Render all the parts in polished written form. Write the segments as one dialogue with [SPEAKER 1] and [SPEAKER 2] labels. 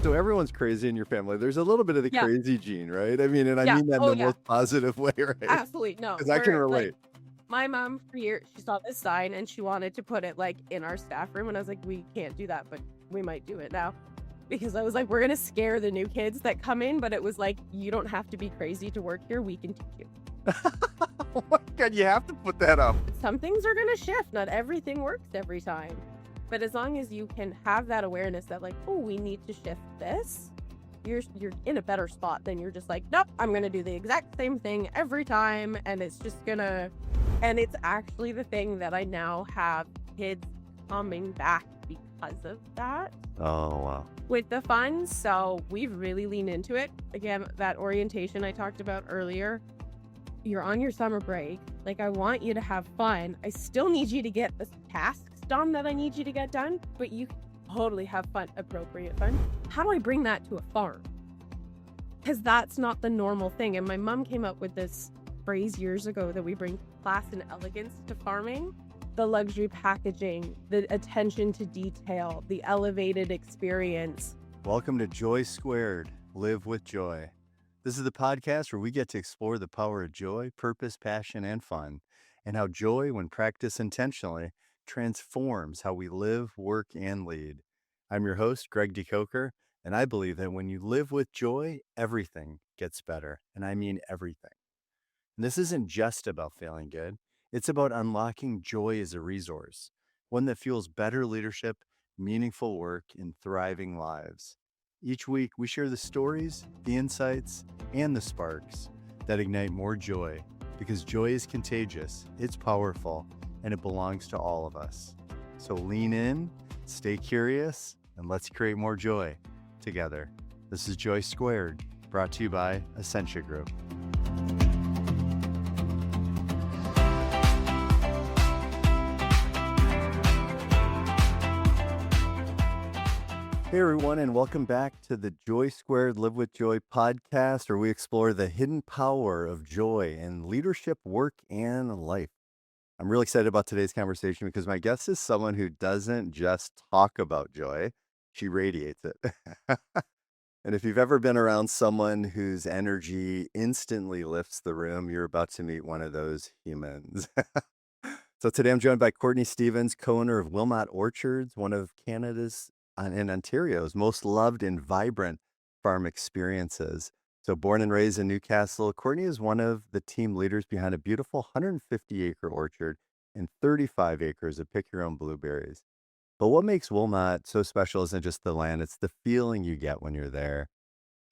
[SPEAKER 1] So everyone's crazy in your family. There's a little bit of the
[SPEAKER 2] Yeah,
[SPEAKER 1] crazy gene, right? I mean, and I
[SPEAKER 2] yeah.
[SPEAKER 1] mean that in
[SPEAKER 2] Oh,
[SPEAKER 1] the
[SPEAKER 2] yeah.
[SPEAKER 1] most positive way, right?
[SPEAKER 2] Absolutely. No,
[SPEAKER 1] Because I can
[SPEAKER 2] we're like
[SPEAKER 1] relate.
[SPEAKER 2] my mom for years, she saw this sign and she wanted to put it like in our staff room. And I was like, we can't do that, but we might do it now. Because I was like, we're gonna scare the new kids that come in, but it was like, you don't have to be crazy to work here. We can teach you.
[SPEAKER 1] Oh my God, you have to put that up.
[SPEAKER 2] Some things are gonna shift. Not everything works every time. But as long as you can have that awareness that like, oh, we need to shift this, you're in a better spot than you're just like, nope, I'm gonna do the exact same thing every time, and it's just gonna. And it's actually the thing that I now have kids coming back because of that
[SPEAKER 1] Oh, wow.
[SPEAKER 2] with the fun. So we've really leaned into it. Again, that orientation I talked about earlier. You're on your summer break. Like, I want you to have fun. I still need you to get the tasks done that I need you to get done, but you can totally have fun, appropriate fun. How do I bring that to a farm? Because that's not the normal thing. And my mom came up with this phrase years ago that we bring class and elegance to farming. The luxury packaging, the attention to detail, the elevated experience.
[SPEAKER 1] Welcome to JOY², Live with Joy. This is the podcast where we get to explore the power of joy, purpose, passion, and fun, and how joy, when practiced intentionally, transforms how we live, work, and lead. I'm your host, Greg De Koker, and I believe that when you live with joy, everything gets better, and I mean everything. And this isn't just about feeling good. It's about unlocking joy as a resource, one that fuels better leadership, meaningful work, and thriving lives. Each week, we share the stories, the insights, and the sparks that ignite more joy because joy is contagious, it's powerful, and it belongs to all of us. So lean in, stay curious, and let's create more joy together. This is JOY², brought to you by Essentia Group. Hey everyone, and welcome back to the JOY² Live with Joy podcast, where we explore the hidden power of joy in leadership, work, and life. I'm really excited about today's conversation because my guest is someone who doesn't just talk about joy, she radiates it. And if you've ever been around someone whose energy instantly lifts the room, you're about to meet one of those humans. So today I'm joined by Courtney Stevens, co-owner of Wilmot Orchards, one of Canada's and Ontario's most loved and vibrant farm experiences. So born and raised in Newcastle, Courtney is one of the team leaders behind a beautiful 150-acre orchard and 35 acres of pick-your-own blueberries. But what makes Wilmot so special isn't just the land, it's the feeling you get when you're there.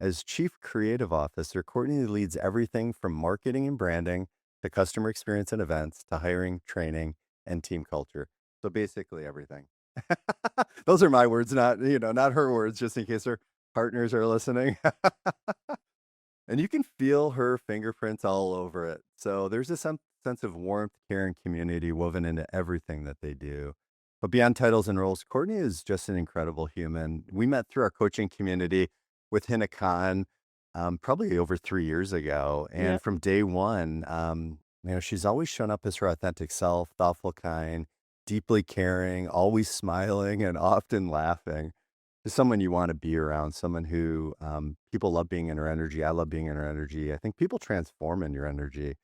[SPEAKER 1] As Chief Creative Officer, Courtney leads everything from marketing and branding to customer experience and events to hiring, training, and team culture. So basically everything. Those are my words, not her words, just in case her partners are listening. And you can feel her fingerprints all over it. So there's a sense of warmth, care, and community woven into everything that they do. But beyond titles and roles, Courtney is just an incredible human. We met through our coaching community with Hina Khan probably over 3 years ago. And
[SPEAKER 2] Yep.
[SPEAKER 1] from day one, she's always shown up as her authentic self, thoughtful, kind, deeply caring, always smiling, and often laughing. Just someone you want to be around, someone who people love being in her energy. I love being in her energy. I think people transform in your energy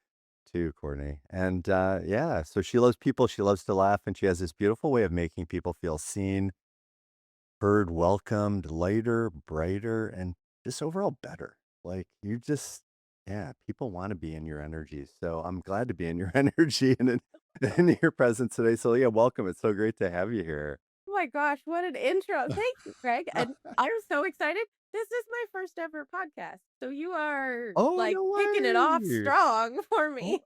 [SPEAKER 1] too, Courtney. And yeah, so she loves people. She loves to laugh. And she has this beautiful way of making people feel seen, heard, welcomed, lighter, brighter, and just overall better. Like you just, yeah, people want to be in your energy. So I'm glad to be in your energy and in your presence today. So yeah, welcome. It's so great to have you here.
[SPEAKER 2] Oh my gosh, what an intro. Thank you, Greg. And I'm so excited. This is my first ever podcast. So you are
[SPEAKER 1] Oh,
[SPEAKER 2] like
[SPEAKER 1] no
[SPEAKER 2] kicking it off
[SPEAKER 1] way.
[SPEAKER 2] strong for
[SPEAKER 1] Oh,
[SPEAKER 2] me.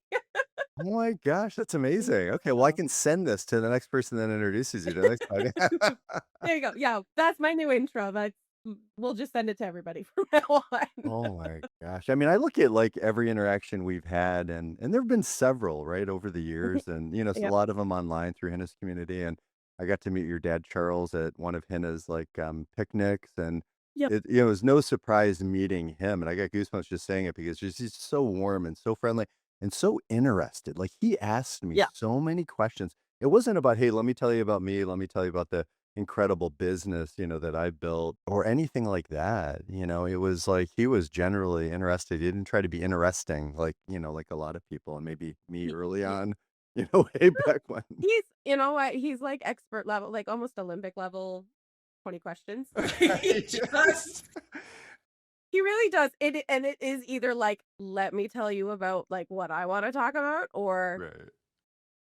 [SPEAKER 1] oh my gosh, that's amazing. Okay, well, I
[SPEAKER 2] Oh.
[SPEAKER 1] can send this to the next person that introduces you to the next podcast.
[SPEAKER 2] There you go. Yeah, that's my new intro. We'll just send it to everybody from now on.
[SPEAKER 1] Oh my gosh. I mean, I look at like every interaction we've had and there've been several, right, over the years and so a
[SPEAKER 2] Yep.
[SPEAKER 1] lot of them online through Hannah's community and I got to meet your dad Charles at one of Hannah's like picnics and
[SPEAKER 2] Yep.
[SPEAKER 1] it was no surprise meeting him and I got goosebumps just saying it because he's so warm and so friendly and so interested. Like he asked me
[SPEAKER 2] Yeah.
[SPEAKER 1] so many questions. It wasn't about, hey, let me tell you about me, let me tell you about the incredible business, that I built or anything like that. It was like he was generally interested. He didn't try to be interesting like a lot of people and maybe me
[SPEAKER 2] He
[SPEAKER 1] early
[SPEAKER 2] he
[SPEAKER 1] on, way back when.
[SPEAKER 2] he's you know what? He's, like, expert level, like, almost Olympic level 20 questions. He
[SPEAKER 1] Right.
[SPEAKER 2] just he really does. It is either, like, "Let me tell you about, like, what I wanna talk about," or
[SPEAKER 1] Right.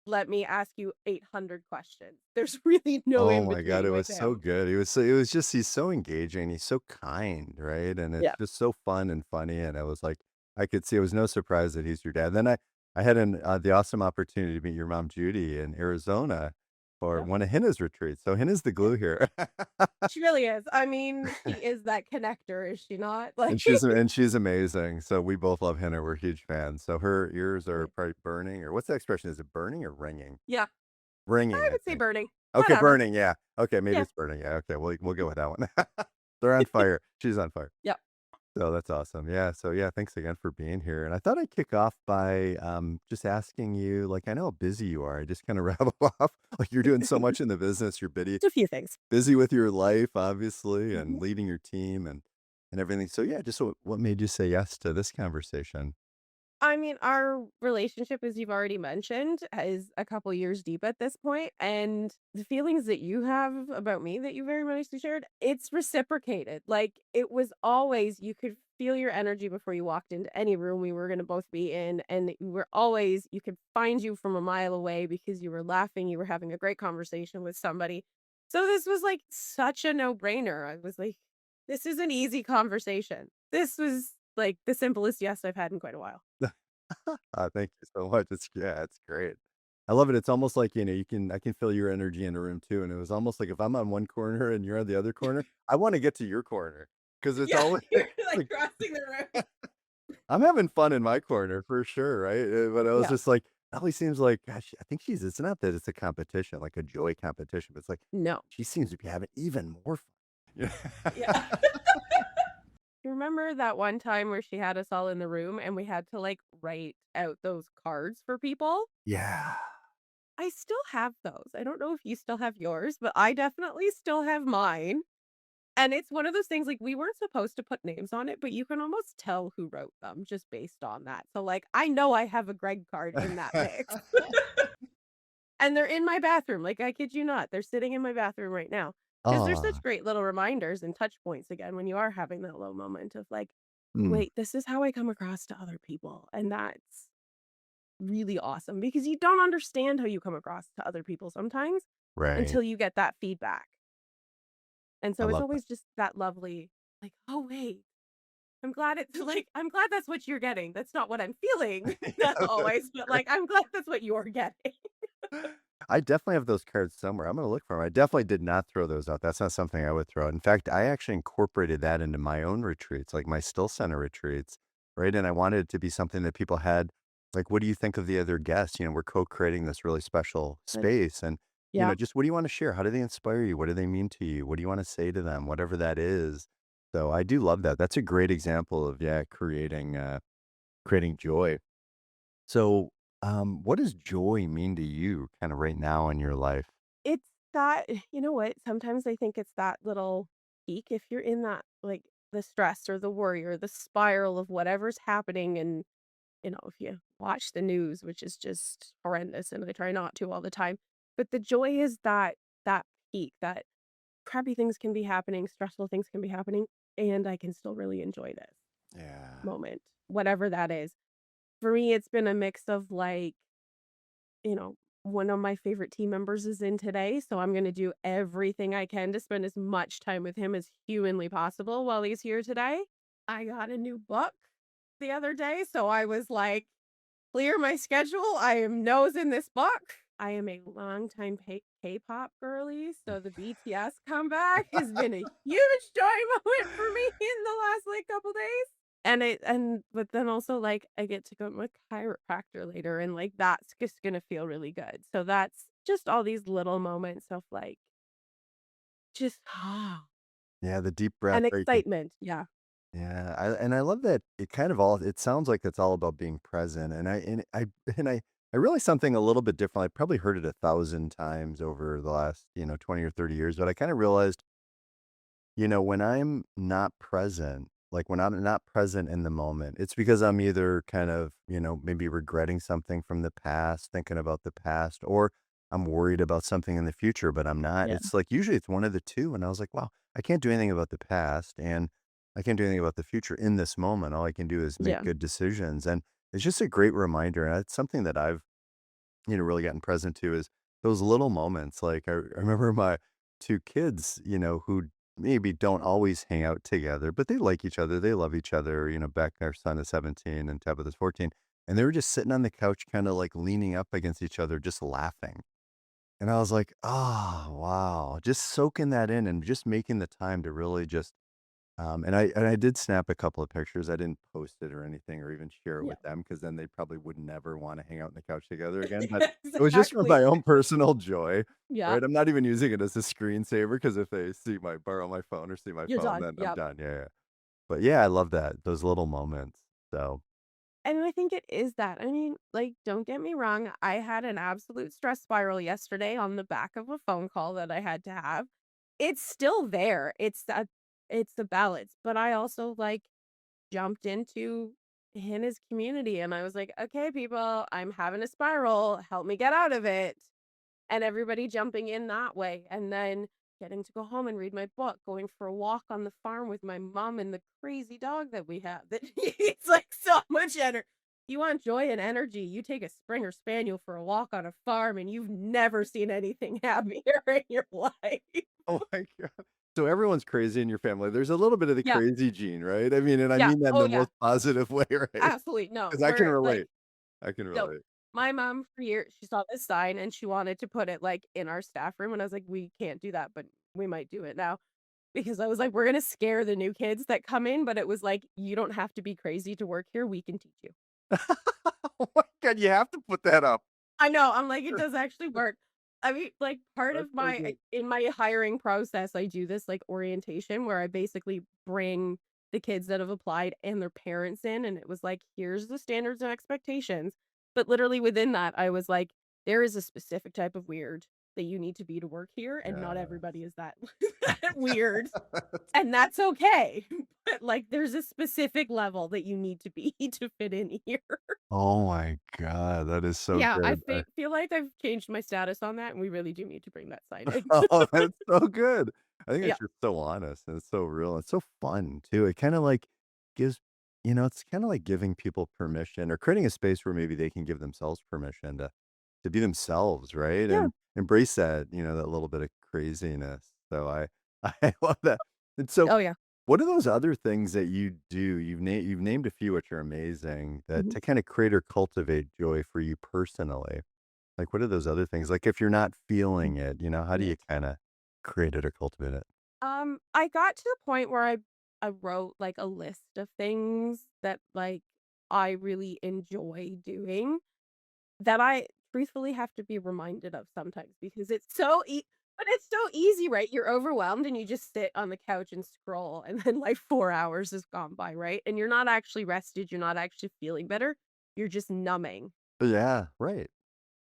[SPEAKER 2] "Let me ask you 800 questions." There's really no
[SPEAKER 1] Oh
[SPEAKER 2] in
[SPEAKER 1] my god, it
[SPEAKER 2] between with
[SPEAKER 1] was so
[SPEAKER 2] him.
[SPEAKER 1] good. It was just he's so engaging, he's so kind, right? And it's
[SPEAKER 2] Yeah.
[SPEAKER 1] just so fun and funny, and it was like I could see it was no surprise that he's your dad. Then I had the awesome opportunity to meet your mom, Judy, in Arizona for
[SPEAKER 2] Yep.
[SPEAKER 1] one of Hannah's retreats. So Hannah's the
[SPEAKER 2] Yeah.
[SPEAKER 1] glue here.
[SPEAKER 2] She really is. I mean, she is that connector, is she not? Like
[SPEAKER 1] And she's amazing. So we both love Hannah, we're huge fans. So her ears are
[SPEAKER 2] Yeah.
[SPEAKER 1] probably burning, or what's the expression? Is it burning or ringing?
[SPEAKER 2] Yeah.
[SPEAKER 1] Ringing,
[SPEAKER 2] I
[SPEAKER 1] I
[SPEAKER 2] would say
[SPEAKER 1] think.
[SPEAKER 2] burning.
[SPEAKER 1] Okay,
[SPEAKER 2] Whatever.
[SPEAKER 1] burning, yeah. Okay, maybe
[SPEAKER 2] Yeah.
[SPEAKER 1] it's burning, yeah, okay, we'll go with that one. They're on fire. She's on fire.
[SPEAKER 2] Yep.
[SPEAKER 1] So that's awesome. Yeah, so yeah, thanks again for being here, and I thought I'd kick off by, just asking you, like, I know how busy you are. I just kinda rattle off, like, you're doing so much in the business, you're
[SPEAKER 2] Just a few things.
[SPEAKER 1] busy with your life, obviously, and
[SPEAKER 2] Mhm.
[SPEAKER 1] leading your team and everything. So yeah, just what made you say yes to this conversation?
[SPEAKER 2] I mean, our relationship, as you've already mentioned, is a couple years deep at this point, and the feelings that you have about me that you very nicely shared, it's reciprocated. Like, it was always you could feel your energy before you walked into any room we were gonna both be in, and you were always you could find you from a mile away because you were laughing, you were having a great conversation with somebody. So this was, like, such a no-brainer. I was like, "This is an easy conversation." This was, like, the simplest yes I've had in quite a while.
[SPEAKER 1] Thank you so much. It's great. I love it. It's almost like, I can feel your energy in the room too. And it was almost like if I'm on one corner and you're on the other corner, I want to get to your corner because it's
[SPEAKER 2] Yeah,
[SPEAKER 1] always
[SPEAKER 2] you're, like,
[SPEAKER 1] like
[SPEAKER 2] crossing the room.
[SPEAKER 1] I'm having fun in my corner for sure, right? But I was
[SPEAKER 2] Yeah.
[SPEAKER 1] just like, it always seems like, gosh, I think it's not that it's a competition, like a joy competition, but it's like
[SPEAKER 2] No.
[SPEAKER 1] she seems to be having even more fun. Yeah.
[SPEAKER 2] Yeah. You remember that one time where she had us all in the room and we had to, like, write out those cards for people?
[SPEAKER 1] Yeah.
[SPEAKER 2] I still have those. I don't know if you still have yours, but I definitely still have mine. And it's one of those things, like, we weren't supposed to put names on it, but you can almost tell who wrote them just based on that. So, like, I know I have a Greg card in that mix. And they're in my bathroom, like, I kid you not, they're sitting in my bathroom right now because 'cause they're such
[SPEAKER 1] Oh,
[SPEAKER 2] great little reminders and touch points again when you are having that low moment of like,
[SPEAKER 1] mm,
[SPEAKER 2] "Wait, this is how I come across to other people," and that's really awesome because you don't understand how you come across to other people sometimes
[SPEAKER 1] right.
[SPEAKER 2] until you get that feedback, and
[SPEAKER 1] I
[SPEAKER 2] so it's
[SPEAKER 1] love that.
[SPEAKER 2] always just that lovely, like, "Oh, wait, I'm glad it's like, I'm glad that's what you're getting. That's not what I'm feeling, not
[SPEAKER 1] Yeah,
[SPEAKER 2] always, but, like, I'm glad that's what you're getting."
[SPEAKER 1] I definitely have those cards somewhere. I'm gonna look for them. I definitely did not throw those out. That's not something I would throw out. In fact, I actually incorporated that into my own retreats, like my still center retreats, right? And I wanted it to be something that people had, like, what do you think of the other guests? We're co-creating this really special
[SPEAKER 2] And
[SPEAKER 1] space. And,
[SPEAKER 2] yeah.
[SPEAKER 1] just what do you want to share? How do they inspire you? What do they mean to you? What do you want to say to them? Whatever that is. So I do love that. That's a great example of, yeah, creating joy. So, what does joy mean to you kind of right now in your life?
[SPEAKER 2] It's that you know what? Sometimes I think it's that little peak if you're in that, like, the stress or the worry or the spiral of whatever's happening and, if you watch the news, which is just horrendous, and I try not to all the time, but the joy is that peak, that crappy things can be happening, stressful things can be happening, and I can still really enjoy this
[SPEAKER 1] Yeah.
[SPEAKER 2] moment, whatever that is. For me, it's been a mix of, like, you know, one of my favorite team members is in today, so I'm gonna do everything I can to spend as much time with him as humanly possible while he's here today. I got a new book the other day, so I was like, "Clear my schedule, I am nosing this book." I am a longtime K-pop girly, so the BTS comeback has been a huge joy moment for me in the last, like, couple days. But then also, like, I get to go to a chiropractor later, and, like, that's just gonna feel really good. So that's just all these little moments of, like, just
[SPEAKER 1] Yeah, the deep breath
[SPEAKER 2] and
[SPEAKER 1] where you can.
[SPEAKER 2] excitement. Yeah.
[SPEAKER 1] Yeah, I love that it kind of all it sounds like it's all about being present, and I I realized something a little bit different. I probably heard it 1,000 times over the last, 20 or 30 years, but I kinda realized, when I'm not present, like, when I'm not present in the moment, it's because I'm either kind of, maybe regretting something from the past, thinking about the past, or I'm worried about something in the future, but I'm not.
[SPEAKER 2] Yeah.
[SPEAKER 1] It's like, usually it's one of the 2, and I was like, "Wow, I can't do anything about the past, and I can't do anything about the future in this moment. All I can do is make
[SPEAKER 2] Yeah.
[SPEAKER 1] good decisions," and it's just a great reminder, and it's something that I've really gotten present to is those little moments. Like I remember my 2 kids, who maybe don't always hang out together, but they like each other. They love each other. Beck, our son is 17 and Tabitha's 14. And they were just sitting on the couch, kind of like leaning up against each other, just laughing. And I was like, oh, wow. Just soaking that in and just making the time to really just and I did snap a couple of pictures. I didn't post it or anything or even share it
[SPEAKER 2] Yeah.
[SPEAKER 1] with them because then they probably would never wanna hang out on the couch together again, but it was just for
[SPEAKER 2] Exactly.
[SPEAKER 1] my own personal joy,
[SPEAKER 2] Yeah.
[SPEAKER 1] right? I'm not even using it as a screensaver because if they borrow my phone or see my
[SPEAKER 2] You're
[SPEAKER 1] phone,
[SPEAKER 2] done.
[SPEAKER 1] then I'm
[SPEAKER 2] Yep.
[SPEAKER 1] done. Yeah, yeah. But yeah, I love that, those little moments. So,
[SPEAKER 2] And I think it is that. I mean, like, don't get me wrong. I had an absolute stress spiral yesterday on the back of a phone call that I had to have. It's still there. It's the balance. But I also like jumped into in his community and I was like, okay, people, I'm having a spiral. Help me get out of it. And everybody jumping in that way, and then getting to go home and read my book, going for a walk on the farm with my mom and the crazy dog that we have that needs, like, so much energy. You want joy and energy, you take a Springer Spaniel for a walk on a farm, and you've never seen anything happier in your life.
[SPEAKER 1] oh my god. So everyone's crazy in your family. There's a little bit of the
[SPEAKER 2] Yeah,
[SPEAKER 1] crazy gene, right? I mean, and I
[SPEAKER 2] yeah,
[SPEAKER 1] mean that in
[SPEAKER 2] oh,
[SPEAKER 1] the
[SPEAKER 2] yeah,
[SPEAKER 1] most positive way, right?
[SPEAKER 2] absolutely, no,
[SPEAKER 1] Because I can
[SPEAKER 2] we're, like
[SPEAKER 1] relate. I can
[SPEAKER 2] no.
[SPEAKER 1] relate.
[SPEAKER 2] My mom for years, she saw this sign and she wanted to put it, like, in our staff room, and I was like, "We can't do that, but we might do it now." Because I was like, "We're gonna scare the new kids that come in," but it was like, "You don't have to be crazy to work here, we can teach you."
[SPEAKER 1] Oh my god, you have to put that up.
[SPEAKER 2] I know, I'm like, "It does actually work." I mean, like, part
[SPEAKER 1] That's
[SPEAKER 2] of
[SPEAKER 1] so
[SPEAKER 2] my
[SPEAKER 1] good.
[SPEAKER 2] in my hiring process, I do this, like, orientation where I basically bring the kids that have applied and their parents in, and it was like, "Here's the standards and expectations." But literally within that, I was like, "There is a specific type of weird that you need to be to work here, and not
[SPEAKER 1] Yeah.
[SPEAKER 2] everybody is that that weird." And that's okay. But, like, there's a specific level that you need to be to fit in here.
[SPEAKER 1] Oh my god, that is so
[SPEAKER 2] Yeah, I
[SPEAKER 1] good.
[SPEAKER 2] feel like I've changed my status on that, and we really do need to bring that sign in.
[SPEAKER 1] Oh, that's so good. I think
[SPEAKER 2] Yeah.
[SPEAKER 1] it's just so honest, and it's so real, it's so fun too. It kinda, like, gives it's kinda like giving people permission or creating a space where maybe they can give themselves permission to be themselves, right?
[SPEAKER 2] Yeah.
[SPEAKER 1] And embrace that, that little bit of craziness. So I love that. And so,
[SPEAKER 2] Oh, yeah.
[SPEAKER 1] what are those other things that you do? You've named a few which are amazing that
[SPEAKER 2] Mhm.
[SPEAKER 1] to kinda create or cultivate joy for you personally. Like, what are those other things? Like, if you're not
[SPEAKER 2] Mm.
[SPEAKER 1] feeling it, how do
[SPEAKER 2] Yeah.
[SPEAKER 1] you kinda create it or cultivate it?
[SPEAKER 2] I got to the point where I wrote, like, a list of things that, like, I really enjoy doing. That I truthfully have to be reminded of sometimes because it's so easy, right? You're overwhelmed and you just sit on the couch and scroll, and then, like, 4 hours has gone by, right? And you're not actually rested, you're not actually feeling better, you're just numbing.
[SPEAKER 1] Yeah, right.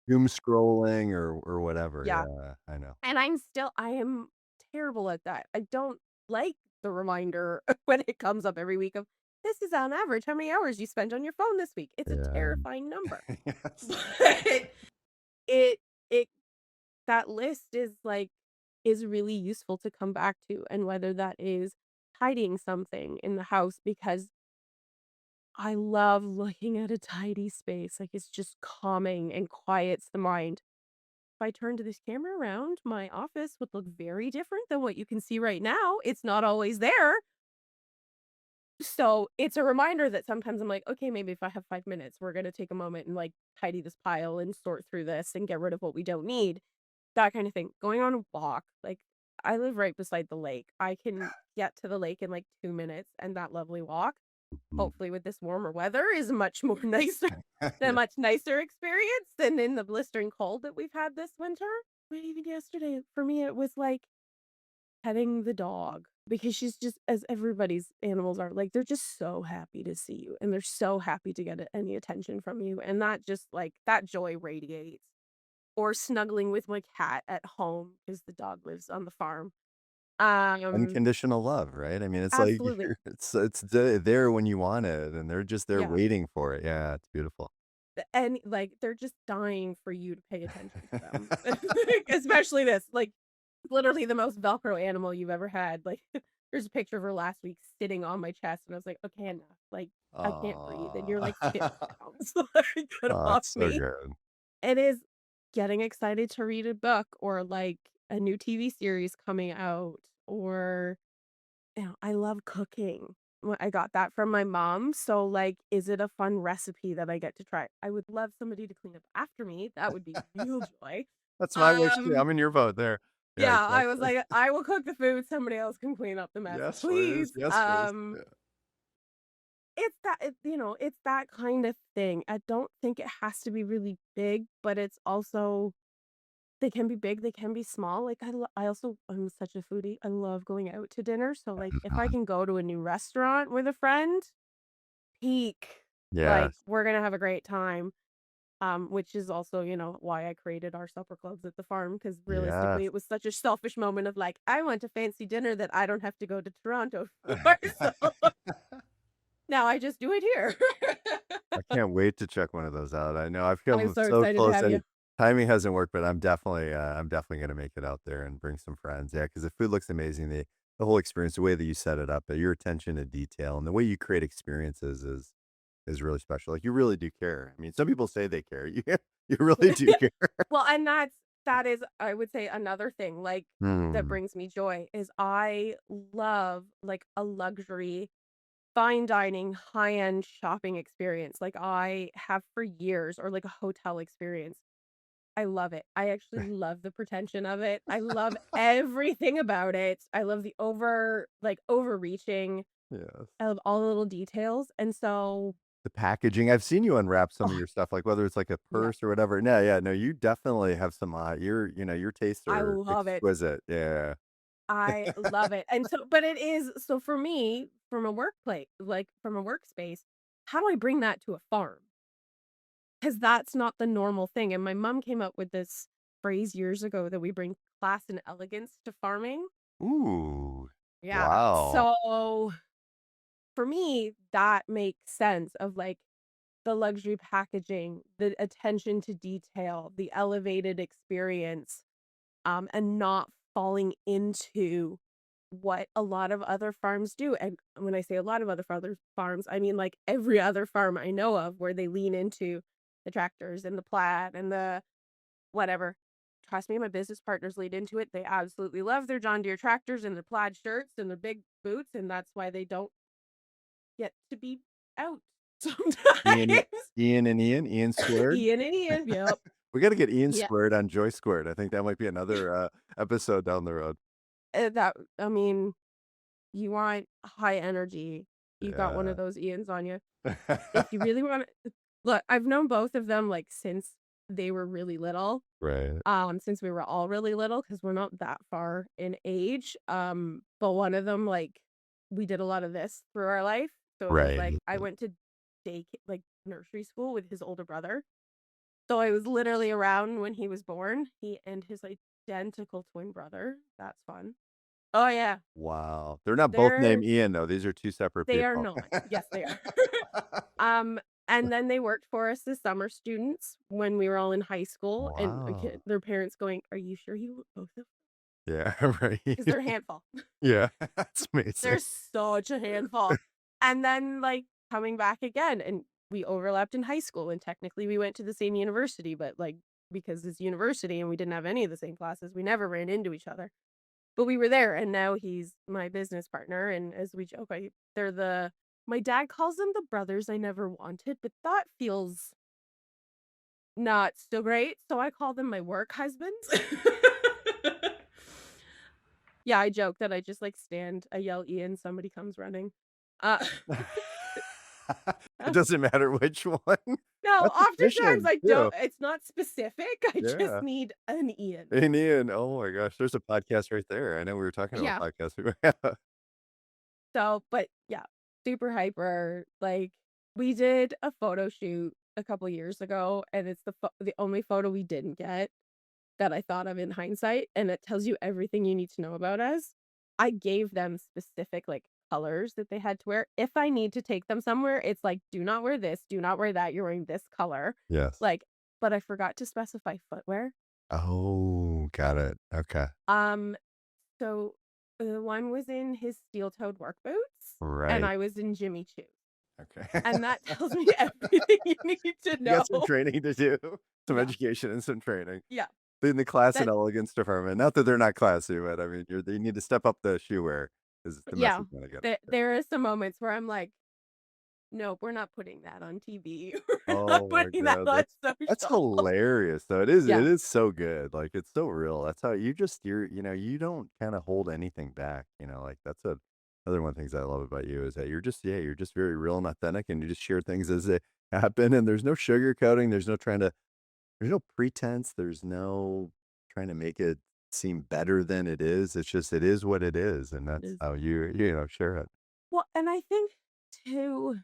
[SPEAKER 1] Doom scrolling or whatever,
[SPEAKER 2] Yeah,
[SPEAKER 1] yeah, I know.
[SPEAKER 2] and I am terrible at that. I don't like the reminder when it comes up every week of, "This is on average how many hours you spent on your phone this week." It's a
[SPEAKER 1] Yeah.
[SPEAKER 2] terrifying number.
[SPEAKER 1] Yes.
[SPEAKER 2] But it it that list is really useful to come back to, and whether that is tidying something in the house because I love looking at a tidy space, like, it's just calming and quiets the mind. If I turned this camera around, my office would look very different than what you can see right now. It's not always there. So, it's a reminder that sometimes I'm like, "Okay, maybe if I have 5 minutes, we're gonna take a moment and, like, tidy this pile and sort through this and get rid of what we don't need." That kind of thing. Going on a walk, like, I live right beside the lake. I can get to the lake in, like, 2 minutes, and that lovely walk,
[SPEAKER 1] Mhm.
[SPEAKER 2] hopefully with this warmer weather, is much more nicer a
[SPEAKER 1] Yeah.
[SPEAKER 2] much nicer experience than in the blistering cold that we've had this winter. But even yesterday, for me, it was like petting the dog. because she's just as everybody's animals are, like, they're just so happy to see you, and they're so happy to get any attention from you, and that just, like, that joy radiates. Or snuggling with my cat at home because the dog lives on the farm. Um,
[SPEAKER 1] Unconditional love, right? I mean, it's like
[SPEAKER 2] Absolutely.
[SPEAKER 1] it's there when you want it, and they're just there
[SPEAKER 2] Yeah.
[SPEAKER 1] waiting for it. Yeah, it's beautiful.
[SPEAKER 2] And, like, they're just dying for you to pay attention to them. Especially this, like, literally the most Velcro animal you've ever had. Like, there's a picture of her last week sitting on my chest, and I was like, "Okay, enough. Like, I can't breathe, and you're,
[SPEAKER 1] Aw.
[SPEAKER 2] like, 50 pounds. Like, get
[SPEAKER 1] Aw,
[SPEAKER 2] off
[SPEAKER 1] it's so
[SPEAKER 2] me."
[SPEAKER 1] good.
[SPEAKER 2] It is getting excited to read a book or, like, a new TV series coming out or I love cooking. I got that from my mom, so, like, is it a fun recipe that I get to try? I would love somebody to clean up after me, that would be real joy.
[SPEAKER 1] That's my wish too.
[SPEAKER 2] Um,
[SPEAKER 1] I'm in your boat there. Yeah,
[SPEAKER 2] yeah, I was
[SPEAKER 1] exactly.
[SPEAKER 2] like, "I will cook the food, somebody else can clean up the mess,
[SPEAKER 1] Yes, please.
[SPEAKER 2] please."
[SPEAKER 1] Yes, please. Yeah.
[SPEAKER 2] It's that kind of thing. I don't think it has to be really big, but it's also they can be big, they can be small, like, I also I'm such a foodie, I love going out to dinner, so, like, if I can go to a new restaurant with a friend, peak, like,
[SPEAKER 1] Yes.
[SPEAKER 2] we're gonna have a great time, which is also, why I created our supper clubs at the farm. Because realistically,
[SPEAKER 1] Yes.
[SPEAKER 2] it was such a selfish moment of, like, I want a fancy dinner that I don't have to go to Toronto for, so now I just do it here.
[SPEAKER 1] I can't wait to check one of those out. I know I've
[SPEAKER 2] I'm
[SPEAKER 1] come
[SPEAKER 2] so
[SPEAKER 1] so
[SPEAKER 2] excited to
[SPEAKER 1] close,
[SPEAKER 2] have
[SPEAKER 1] and
[SPEAKER 2] you.
[SPEAKER 1] timing hasn't worked, but I'm definitely gonna make it out there and bring some friends. Yeah, because the food looks amazing. The whole experience, the way that you set it up, your attention to detail, and the way you create experiences is really special. Like, you really do care. I mean, some people say they care. You really do care.
[SPEAKER 2] Well, and that is, I would say, another thing, like, that
[SPEAKER 1] Mm.
[SPEAKER 2] brings me joy is I love, like, a luxury, fine dining, high-end shopping experience, like I have for years, or like a hotel experience. I love it. I actually love the pretension of it. I love everything about it. I love the overreaching.
[SPEAKER 1] Yes.
[SPEAKER 2] I love all the little details, and so
[SPEAKER 1] The packaging, I've seen you unwrap some of
[SPEAKER 2] oh,
[SPEAKER 1] your stuff, like, whether it's, like, a
[SPEAKER 2] yeah,
[SPEAKER 1] purse or whatever. No, yeah, no, you definitely have some, your tastes
[SPEAKER 2] I
[SPEAKER 1] are
[SPEAKER 2] love it.
[SPEAKER 1] exquisite. Yeah.
[SPEAKER 2] I love it, and so but it is so for me, from a workplace, like, from a workspace, how do I bring that to a farm? Because that's not the normal thing, and my mom came up with this phrase years ago that we bring class and elegance to farming.
[SPEAKER 1] Ooh.
[SPEAKER 2] Yeah,
[SPEAKER 1] Wow.
[SPEAKER 2] so for me, that makes sense of, like, the luxury packaging, the attention to detail, the elevated experience, and not falling into what a lot of other farms do, and when I say a lot of other farms, I mean, like, every other farm I know of where they lean into the tractors and the plaid and the whatever. Trust me, my business partners lead into it. They absolutely love their John Deere tractors and their plaid shirts and their big boots, and that's why they don't get to be out
[SPEAKER 1] Ian
[SPEAKER 2] sometimes.
[SPEAKER 1] Ian and Ian squared.
[SPEAKER 2] Ian and Ian, yep.
[SPEAKER 1] We gotta get Ian
[SPEAKER 2] Yeah,
[SPEAKER 1] squared on Joy squared. I think that might be another, episode down the road.
[SPEAKER 2] that I mean, you want high energy, you got one
[SPEAKER 1] Yeah.
[SPEAKER 2] of those Ians on you. If you really wanna look, I've known both of them, like, since they were really little,
[SPEAKER 1] Right.
[SPEAKER 2] since we were all really little, because 'cause we're not that far in age, but one of them, like, we did a lot of this through our life, so it was like,
[SPEAKER 1] Right.
[SPEAKER 2] I went to nursery school with his older brother, so I was literally around when he was born, he and his identical twin brother, that's fun. Oh, yeah,
[SPEAKER 1] Wow. They're not both named
[SPEAKER 2] they're
[SPEAKER 1] Ian, though. These are 2 separate
[SPEAKER 2] they are
[SPEAKER 1] people.
[SPEAKER 2] not. Yes, they are. Um, and then they worked for us as summer students when we were all in high school, and
[SPEAKER 1] Wow.
[SPEAKER 2] their parents going, "Are you sure you want both of
[SPEAKER 1] Yeah, right.
[SPEAKER 2] because they're a handful.
[SPEAKER 1] Yeah, that's amazing.
[SPEAKER 2] They're such a handful. And then, like, coming back again, and we overlapped in high school, and technically we went to the same university, but, like, because it's university and we didn't have any of the same classes, we never ran into each other. But we were there, and now he's my business partner, and as we joke, they're the my dad calls them the brothers I never wanted, but that feels not so great, so I call them my work husbands. Yeah, I joke that I just, like, stand, I yell "Ian," somebody comes running. Uh,
[SPEAKER 1] It doesn't matter which one.
[SPEAKER 2] no,
[SPEAKER 1] That's
[SPEAKER 2] oftentimes
[SPEAKER 1] efficient
[SPEAKER 2] I don't
[SPEAKER 1] too.
[SPEAKER 2] it's not specific, I just
[SPEAKER 1] Yeah.
[SPEAKER 2] need an Ian.
[SPEAKER 1] And Ian, oh my gosh, there's a podcast right there. I know we were talking about
[SPEAKER 2] Yeah.
[SPEAKER 1] podcasts.
[SPEAKER 2] So, but yeah, super hyper. Like, we did a photo shoot a couple years ago, and it's the only photo we didn't get that I thought of in hindsight, and it tells you everything you need to know about us. I gave them specific, like, colors that they had to wear. If I need to take them somewhere, it's like, "Do not wear this, do not wear that, you're wearing this color."
[SPEAKER 1] Yes.
[SPEAKER 2] Like, but I forgot to specify footwear.
[SPEAKER 1] Oh, got it. Okay.
[SPEAKER 2] Um, so the one was in his steel-toed work boots, and
[SPEAKER 1] Right.
[SPEAKER 2] I was in Jimmy Choo,
[SPEAKER 1] Okay.
[SPEAKER 2] and that tells me everything you need to
[SPEAKER 1] You got some
[SPEAKER 2] know.
[SPEAKER 1] training to do, some
[SPEAKER 2] Yeah,
[SPEAKER 1] education and some training.
[SPEAKER 2] yeah.
[SPEAKER 1] In the class and
[SPEAKER 2] That
[SPEAKER 1] elegance department, not that they're not classy, but I mean, they need to step up the shoe wear is the
[SPEAKER 2] yeah.
[SPEAKER 1] message you wanna get out.
[SPEAKER 2] There are some moments where I'm like, "Nope, we're not putting that on TV. We're not
[SPEAKER 1] Oh my
[SPEAKER 2] putting that
[SPEAKER 1] god,
[SPEAKER 2] on
[SPEAKER 1] that's
[SPEAKER 2] social."
[SPEAKER 1] hilarious, though.
[SPEAKER 2] Yeah,
[SPEAKER 1] It is so good, like, it's so real. That's how you don't kinda hold anything back, like, that's another one of the things I love about you is that you're just very real and authentic, and you just share things as they happen, and there's no sugarcoating, there's no pretense, there's no trying to make it seem better than it is. It's just it is what it is, and
[SPEAKER 2] it
[SPEAKER 1] that's
[SPEAKER 2] is.
[SPEAKER 1] how you share it.
[SPEAKER 2] Well, and I think too,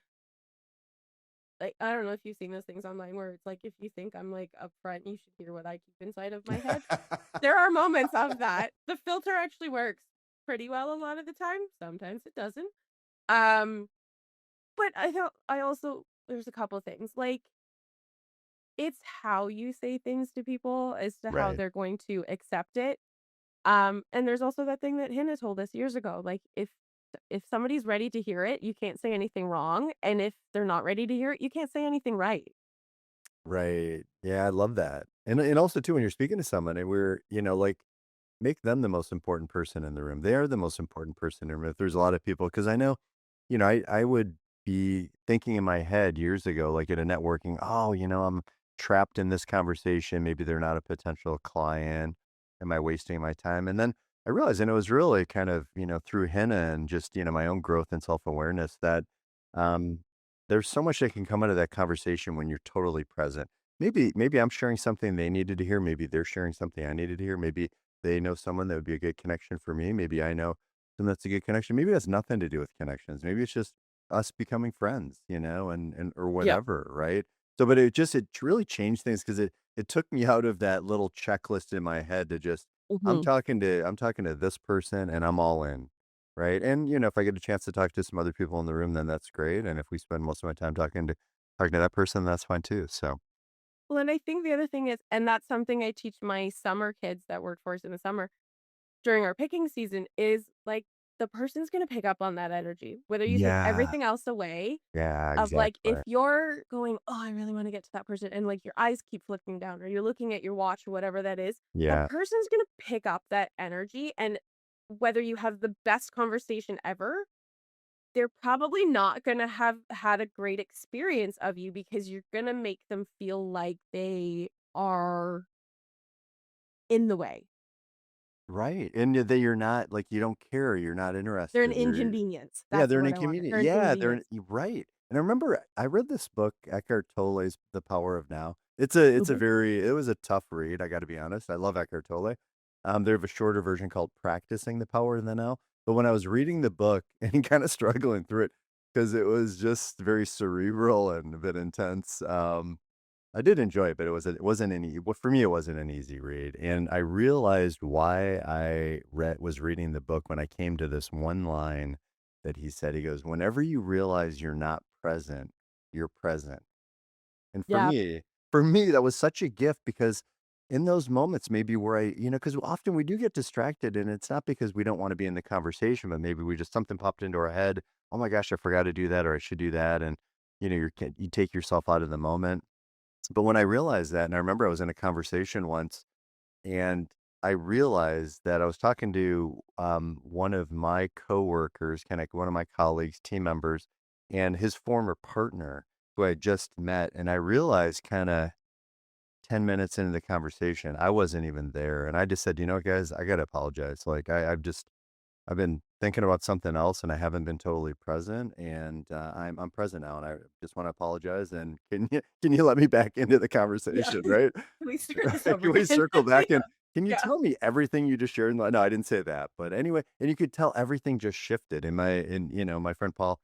[SPEAKER 2] like, I don't know if you've seen those things online where it's like, if you think I'm, like, upfront, you should hear what I keep inside of my head. There are moments of that. The filter actually works pretty well a lot of the time. Sometimes it doesn't. Um, but I also there's a couple things, like, it's how you say things to people as to how
[SPEAKER 1] Right.
[SPEAKER 2] they're going to accept it. And there's also that thing that Hannah told us years ago, like, if somebody's ready to hear it, you can't say anything wrong, and if they're not ready to hear it, you can't say anything right.
[SPEAKER 1] Right. Yeah, I love that. And also too when you're speaking to someone and like make them the most important person in the room. They are the most important person in the room. If there's a lot of people, because I know, I would be thinking in my head years ago, like at a networking, oh, I'm trapped in this conversation. Maybe they're not a potential client. Am I wasting my time? And then I realized, and it was really kind of, through henna and just, my own growth and self awareness that um, there's so much that can come out of that conversation when you're totally present. Maybe I'm sharing something they needed to hear. Maybe they're sharing something I needed to hear. Maybe they know someone that would be a good connection for me. Maybe I know someone that's a good connection. Maybe it has nothing to do with connections. Maybe it's just us becoming friends, and or
[SPEAKER 2] Yep.
[SPEAKER 1] whatever, right? So, but it really changed things because it took me out of that little checklist in my head to just
[SPEAKER 2] Mhm.
[SPEAKER 1] I'm talking to this person and I'm all in, right? And if I get a chance to talk to some other people in the room, then that's great. And if we spend most of my time talking to that person, that's fine too. So
[SPEAKER 2] Well, and I think the other thing is, and that's something I teach my summer kids that work for us in the summer during our picking season, is like, the person's gonna pick up on that energy, whether you take
[SPEAKER 1] yeah,
[SPEAKER 2] everything else away.
[SPEAKER 1] yeah,
[SPEAKER 2] Of, like, if
[SPEAKER 1] exactly.
[SPEAKER 2] you're going, "Oh, I really wanna get to that person," and, like, your eyes keep flicking down or you're looking at your watch or whatever that is, that
[SPEAKER 1] Yeah.
[SPEAKER 2] person's gonna pick up that energy, and whether you have the best conversation ever, they're probably not gonna have had a great experience of you because you're gonna make them feel like they are in the way.
[SPEAKER 1] Right, and that you're not like, you don't care, you're not
[SPEAKER 2] They're an
[SPEAKER 1] interested,
[SPEAKER 2] inconvenience.
[SPEAKER 1] yeah,
[SPEAKER 2] That's the
[SPEAKER 1] they're an
[SPEAKER 2] word I wanted.
[SPEAKER 1] inconvenient
[SPEAKER 2] They're an
[SPEAKER 1] yeah,
[SPEAKER 2] inconvenience.
[SPEAKER 1] you're right, and I remember I read this book, Eckhart Tolle's The Power of Now.
[SPEAKER 2] Mhm.
[SPEAKER 1] It was a tough read, I gotta be honest, I love Eckhart Tolle. They have a shorter version called Practicing the Power of the Now, but when I was reading the book and kinda struggling through it because it was just very cerebral and a bit intense, I did enjoy it, but it wasn't any well, for me, it wasn't an easy read, and I realized why I was reading the book when I came to this one line that he said. He goes, "Whenever you realize you're not present, you're present." And
[SPEAKER 2] Yeah.
[SPEAKER 1] for me, that was such a gift because in those moments, maybe where because often we do get distracted, and it's not because we don't wanna be in the conversation, but maybe we just something popped into our head, "Oh my gosh, I forgot to do that," or, "I should do that," and, you take yourself out of the moment. But when I realized that, and I remember I was in a conversation once, and I realized that I was talking to one of my coworkers, kind of one of my colleagues, team members, and his former partner, who I just met. And I realized kind of 10 minutes into the conversation, I wasn't even there. And I just said, guys, I got to apologize. Like, I've been thinking about something else and I haven't been totally present, and I'm present now, and I just want to apologize. And can you let me back into the
[SPEAKER 2] Yeah.
[SPEAKER 1] conversation, right?
[SPEAKER 2] Can we start this over
[SPEAKER 1] Can we
[SPEAKER 2] again?
[SPEAKER 1] circle back and
[SPEAKER 2] Yeah.
[SPEAKER 1] can you
[SPEAKER 2] Yeah.
[SPEAKER 1] tell me everything you just shared? No, I didn't say that. But anyway, and you could tell everything just shifted. My friend Paul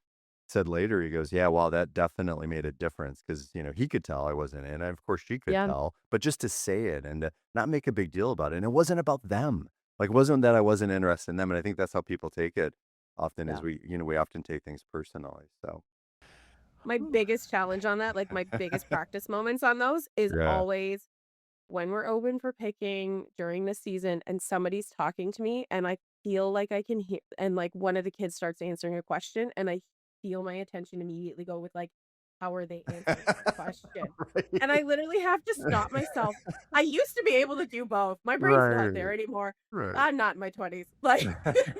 [SPEAKER 1] said later, he goes, yeah, wow, that definitely made a difference because, he could tell I wasn't in. And of course she could
[SPEAKER 2] Yeah.
[SPEAKER 1] tell, but just to say it and to not make a big deal about it. And it wasn't about them. Like, it wasn't that I wasn't interested in them. And I think that's how people take it often is
[SPEAKER 2] Yeah.
[SPEAKER 1] we often take things personally. So,
[SPEAKER 2] My
[SPEAKER 1] Whew.
[SPEAKER 2] biggest challenge on that, like my biggest practice moments on those is
[SPEAKER 1] Yeah.
[SPEAKER 2] always when we're open for picking during the season and somebody's talking to me and I feel like I can hear and like one of the kids starts answering a question and I feel my attention immediately go with like, how are they answering that question? And I literally have to stop myself. I used to be able to do both. My brain's not
[SPEAKER 1] Right.
[SPEAKER 2] there anymore.
[SPEAKER 1] Right.
[SPEAKER 2] I'm not in my 20s. Like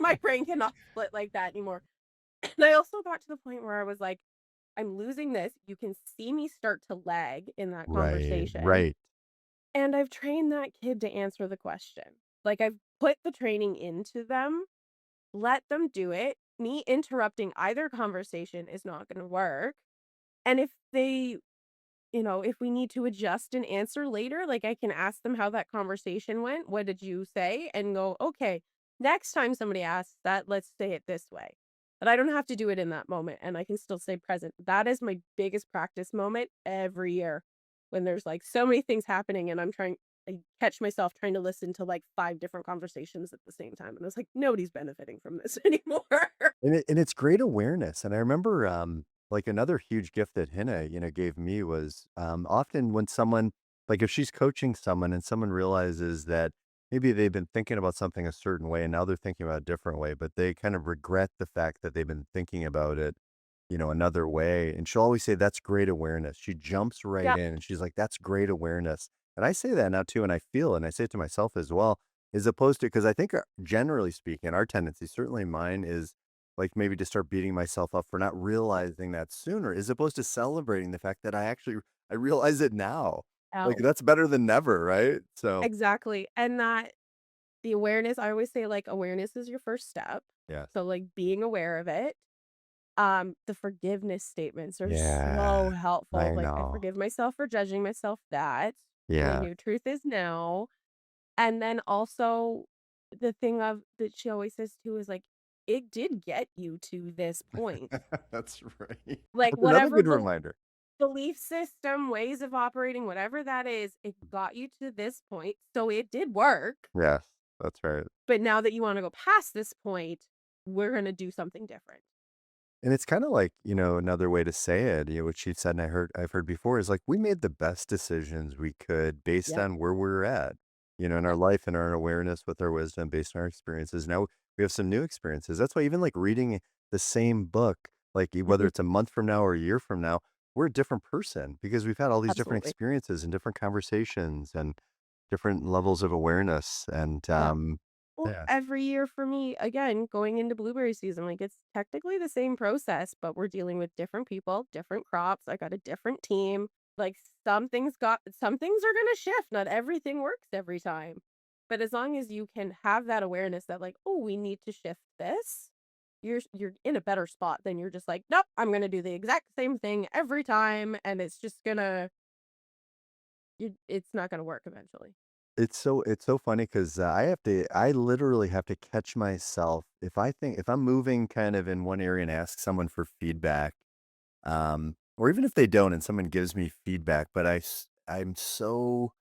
[SPEAKER 2] my brain cannot split like that anymore. And I also got to the point where I was like, I'm losing this. You can see me start to lag in that
[SPEAKER 1] Right.
[SPEAKER 2] conversation.
[SPEAKER 1] Right.
[SPEAKER 2] And I've trained that kid to answer the question. Like I've put the training into them, let them do it. Me interrupting either conversation is not going to work. And if they if we need to adjust an answer later, like I can ask them how that conversation went. What did you say? And go, okay, next time somebody asks that, let's say it this way. But I don't have to do it in that moment and I can still stay present. That is my biggest practice moment every year when there's like so many things happening and I catch myself trying to listen to like five different conversations at the same time. And I was like, nobody's benefiting from this anymore.
[SPEAKER 1] And it's great awareness, and I remember, like, another huge gift that Hannah, gave me was, often when someone like, if she's coaching someone and someone realizes that maybe they've been thinking about something a certain way, and now they're thinking about it a different way, but they kind of regret the fact that they've been thinking about it, another way, and she'll always say, "That's great awareness." She jumps right
[SPEAKER 2] Yeah,
[SPEAKER 1] in, and she's like, "That's great awareness." And I say that now too, and I feel it, and I say it to myself as well, as opposed to because I think, generally speaking, our tendency, certainly mine, is like, maybe to start beating myself up for not realizing that sooner, as opposed to celebrating the fact that I realize it now. Like,
[SPEAKER 2] oh,
[SPEAKER 1] that's better than never, right? So,
[SPEAKER 2] exactly. And that the awareness, I always say, like, awareness is your first step.
[SPEAKER 1] yes.
[SPEAKER 2] So, like, being aware of it. The forgiveness statements are so
[SPEAKER 1] Yeah,
[SPEAKER 2] helpful.
[SPEAKER 1] I
[SPEAKER 2] Like, I
[SPEAKER 1] know.
[SPEAKER 2] forgive myself for judging myself that my
[SPEAKER 1] Yeah.
[SPEAKER 2] new truth is now. And then also the thing of that she always says too is like, it did get you to this point.
[SPEAKER 1] That's right.
[SPEAKER 2] Like
[SPEAKER 1] That's another
[SPEAKER 2] whatever
[SPEAKER 1] good reminder.
[SPEAKER 2] belief system, ways of operating, whatever that is, it got you to this point. So it did work.
[SPEAKER 1] Yes, that's right.
[SPEAKER 2] But now that you want to go past this point, we're going to do something different.
[SPEAKER 1] And it's kinda like, another way to say it, what she said and I've heard before is like, we made the best decisions we could based
[SPEAKER 2] Yep.
[SPEAKER 1] on where we're at, in our
[SPEAKER 2] Yep.
[SPEAKER 1] life and our awareness with our wisdom based on our experiences. Now we have some new experiences. That's why even like reading the same book, like whether
[SPEAKER 2] Mhm.
[SPEAKER 1] it's a month from now or a year from now, we're a different person because we've had all these different
[SPEAKER 2] Absolutely.
[SPEAKER 1] experiences and different conversations and different levels of awareness. And
[SPEAKER 2] Yeah. Well,
[SPEAKER 1] yeah.
[SPEAKER 2] every year for me, again, going into blueberry season, like it's technically the same process, but we're dealing with different people, different crops. I got a different team. Like some things are gonna shift. Not everything works every time. But as long as you can have that awareness that like, oh, we need to shift this, you're in a better spot than you're just like, nope, I'm gonna do the exact same thing every time, and it's just gonna it's not gonna work eventually.
[SPEAKER 1] It's so funny 'cause, I literally have to catch myself if I'm moving kind of in one area and ask someone for feedback, or even if they don't and someone gives me feedback, but I'm so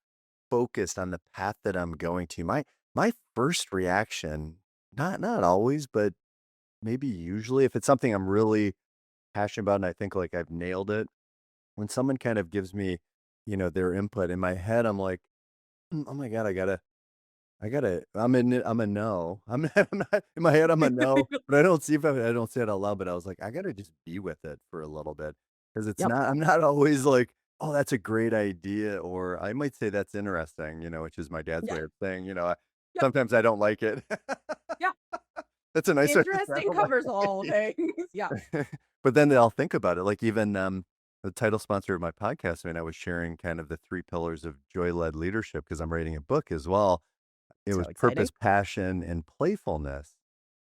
[SPEAKER 1] focused on the path that I'm going to. My first reaction, not always, but maybe usually, if it's something I'm really passionate about and I think, like, I've nailed it, when someone kind of gives me, their input, in my head, I'm like, "Oh my god, I'm a no. I'm not in my head, I'm a no, but I don't say it out loud, but I was like, "I gotta just be with it for a little bit because
[SPEAKER 2] Yep.
[SPEAKER 1] I'm not always like, 'Oh, that's a great idea,' or I might say, 'That's interesting,' which is my dad's
[SPEAKER 2] Yeah.
[SPEAKER 1] way of saying,
[SPEAKER 2] Yep.
[SPEAKER 1] sometimes I don't like it."
[SPEAKER 2] Yeah.
[SPEAKER 1] That's a nice way to say I
[SPEAKER 2] Interesting
[SPEAKER 1] don't like
[SPEAKER 2] covers all
[SPEAKER 1] it.
[SPEAKER 2] things. Yeah.
[SPEAKER 1] But then I'll think about it, like even, the title sponsor of my podcast, I mean, I was sharing kind of the 3 pillars of joy-led leadership because 'cause I'm writing a book as well. It
[SPEAKER 2] So
[SPEAKER 1] was
[SPEAKER 2] exciting.
[SPEAKER 1] purpose, passion, and playfulness,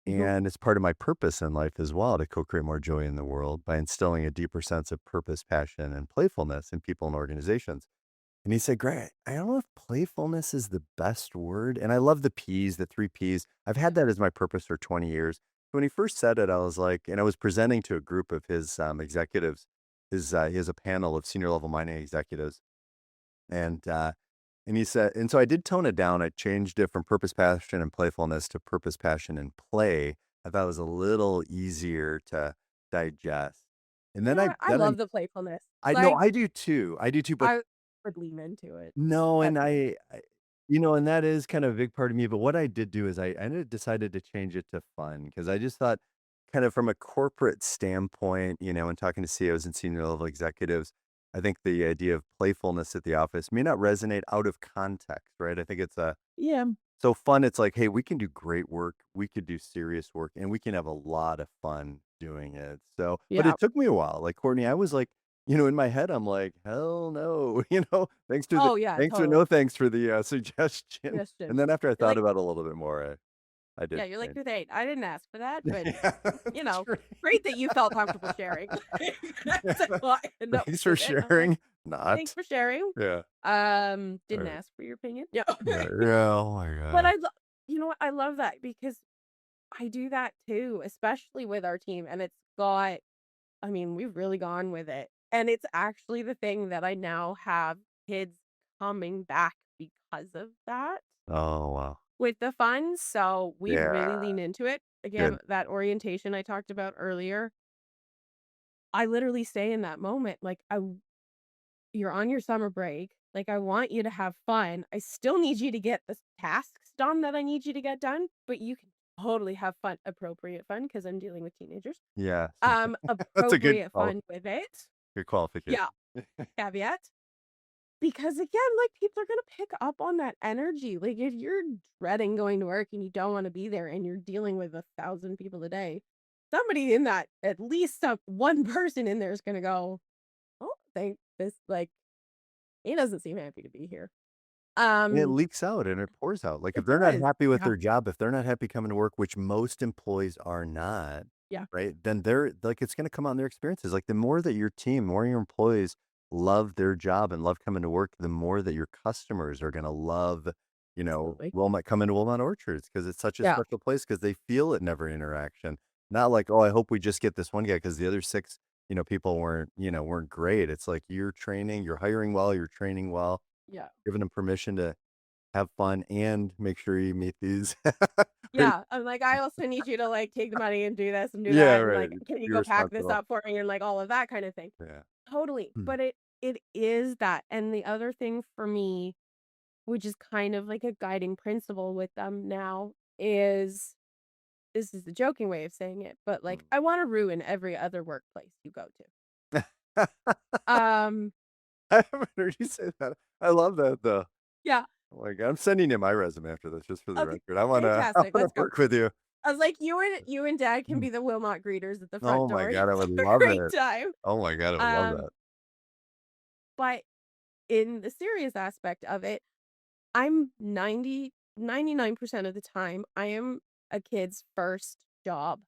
[SPEAKER 2] Mhm.
[SPEAKER 1] and it's part of my purpose in life as well to co-create more joy in the world by instilling a deeper sense of purpose, passion, and playfulness in people and organizations. And he said, "Greg, I don't know if playfulness is the best word." And I love the P's, the 3 P's. I've had that as my purpose for 20 years. When he first said it, I was like, and I was presenting to a group of his executives. He has a panel of senior level mining executives. And and he said, and so I did tone it down. I changed it from purpose, passion, and playfulness to purpose, passion, and play. I thought it was a little easier to digest. And then I
[SPEAKER 2] Yeah, I
[SPEAKER 1] then
[SPEAKER 2] love the playfulness.
[SPEAKER 1] I know
[SPEAKER 2] Like,
[SPEAKER 1] I do too. I do too, but
[SPEAKER 2] I would lean into it
[SPEAKER 1] no, and
[SPEAKER 2] heavily.
[SPEAKER 1] and that is kind of a big part of me, but what I did do is decided to change it to fun because I just thought kind of from a corporate standpoint, and talking to CEOs and senior level executives, I think the idea of playfulness at the office may not resonate out of context, right? I think it's a
[SPEAKER 2] Yeah.
[SPEAKER 1] so fun, it's like, "Hey, we can do great work, we could do serious work, and we can have a lot of fun doing it." So but
[SPEAKER 2] Yeah.
[SPEAKER 1] it took me a while, like, Courtney, I was like, in my head, I'm like, "Hell no,"
[SPEAKER 2] Oh, yeah,
[SPEAKER 1] thanks or
[SPEAKER 2] totally.
[SPEAKER 1] no thanks for the, suggestion.
[SPEAKER 2] Suggestion.
[SPEAKER 1] And then after I
[SPEAKER 2] You're
[SPEAKER 1] thought
[SPEAKER 2] like
[SPEAKER 1] about it a little bit more, I
[SPEAKER 2] yeah,
[SPEAKER 1] did
[SPEAKER 2] you're like,
[SPEAKER 1] change.
[SPEAKER 2] "Hey, I didn't ask for that, but,
[SPEAKER 1] Yeah,
[SPEAKER 2] you
[SPEAKER 1] that's
[SPEAKER 2] know,
[SPEAKER 1] right.
[SPEAKER 2] great that you felt comfortable sharing." That's
[SPEAKER 1] Yeah.
[SPEAKER 2] how I end up
[SPEAKER 1] Thanks for
[SPEAKER 2] with it. I'm like,
[SPEAKER 1] sharing.
[SPEAKER 2] "Thanks
[SPEAKER 1] Not.
[SPEAKER 2] for sharing.
[SPEAKER 1] Yeah.
[SPEAKER 2] Didn't
[SPEAKER 1] Right.
[SPEAKER 2] ask for your opinion." No.
[SPEAKER 1] Right. Yeah, oh my
[SPEAKER 2] But
[SPEAKER 1] god.
[SPEAKER 2] you know what? I love that because I do that too, especially with our team, and it's got I mean, we've really gone with it, and it's actually the thing that I now have kids coming back because of that
[SPEAKER 1] Oh, wow.
[SPEAKER 2] with the fun, so we've really
[SPEAKER 1] Yeah,
[SPEAKER 2] leaned into it.
[SPEAKER 1] good.
[SPEAKER 2] Again, that orientation I talked about earlier, I literally say in that moment, like, "You're on your summer break, like, I want you to have fun. I still need you to get the tasks done that I need you to get done, but you can totally have fun appropriate fun because 'cause I'm dealing with teenagers.
[SPEAKER 1] Yeah. That's a
[SPEAKER 2] Appropriate
[SPEAKER 1] quali
[SPEAKER 2] fun with it."
[SPEAKER 1] good qualification.
[SPEAKER 2] Yeah, caveat. Because again, like, people are gonna pick up on that energy. Like, if you're dreading going to work and you don't wanna be there and you're dealing with 1,000 people a day, somebody in that at least some one person in there is gonna go, "Oh, thank this like, he doesn't seem happy to be here."
[SPEAKER 1] And it
[SPEAKER 2] Um,
[SPEAKER 1] leaks out and it pours out. Like, if
[SPEAKER 2] it
[SPEAKER 1] they're not
[SPEAKER 2] does.
[SPEAKER 1] happy with
[SPEAKER 2] Yeah,
[SPEAKER 1] their job, if they're not happy coming to work, which most employees are not,
[SPEAKER 2] yeah,
[SPEAKER 1] right? Then they're like, it's gonna come out in their experiences. Like, the more that your team, more your employees love their job and love coming to work, the more that your customers are gonna love,
[SPEAKER 2] absolutely.
[SPEAKER 1] Wilmot coming to Wilmot Orchards because it's such a
[SPEAKER 2] Yeah,
[SPEAKER 1] special place because they feel it in every interaction. Not like, "Oh, I hope we just get this one guy because the other 6, people weren't great." It's like you're training, you're hiring well, you're training well,
[SPEAKER 2] yeah.
[SPEAKER 1] giving them permission to have fun and make sure you meet these
[SPEAKER 2] Yeah, I'm like, "I also need you to, like, take the money and do this and do
[SPEAKER 1] Yeah,
[SPEAKER 2] that, and,
[SPEAKER 1] right,
[SPEAKER 2] like, can you
[SPEAKER 1] be
[SPEAKER 2] go pack this
[SPEAKER 1] responsible.
[SPEAKER 2] up for me?" And, like, all of that kind of thing.
[SPEAKER 1] Yeah.
[SPEAKER 2] Totally,
[SPEAKER 1] Hmm.
[SPEAKER 2] but it is that, and the other thing for me, which is kind of like a guiding principle with them now, is this is the joking way of saying it, but, like,
[SPEAKER 1] Mm.
[SPEAKER 2] I wanna ruin every other workplace you go to.
[SPEAKER 1] I haven't heard you say that. I love that, though.
[SPEAKER 2] Yeah,
[SPEAKER 1] Oh my god, I'm sending you my resume after this, just for the
[SPEAKER 2] okay,
[SPEAKER 1] record. I wanna I
[SPEAKER 2] fantastic,
[SPEAKER 1] wanna
[SPEAKER 2] let's go.
[SPEAKER 1] work with you.
[SPEAKER 2] I was like, you and dad can
[SPEAKER 1] Mm.
[SPEAKER 2] be the Wilmot greeters at the front
[SPEAKER 1] Oh my
[SPEAKER 2] door.
[SPEAKER 1] god, I
[SPEAKER 2] You'll
[SPEAKER 1] would
[SPEAKER 2] have a
[SPEAKER 1] love
[SPEAKER 2] great
[SPEAKER 1] it.
[SPEAKER 2] time.
[SPEAKER 1] Oh my god, I would love
[SPEAKER 2] Um,
[SPEAKER 1] that.
[SPEAKER 2] but in the serious aspect of it, I'm 99% of the time, I am a kid's first job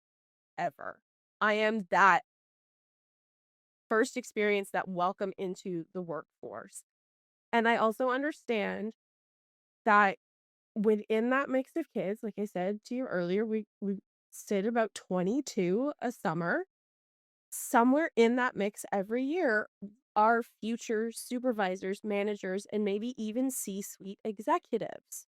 [SPEAKER 2] ever. I am that first experience, that welcome into the workforce. And I also understand that within that mix of kids, like I said to you earlier, we sit about 22 a summer. Somewhere in that mix every year are future supervisors, managers, and maybe even C-suite executives.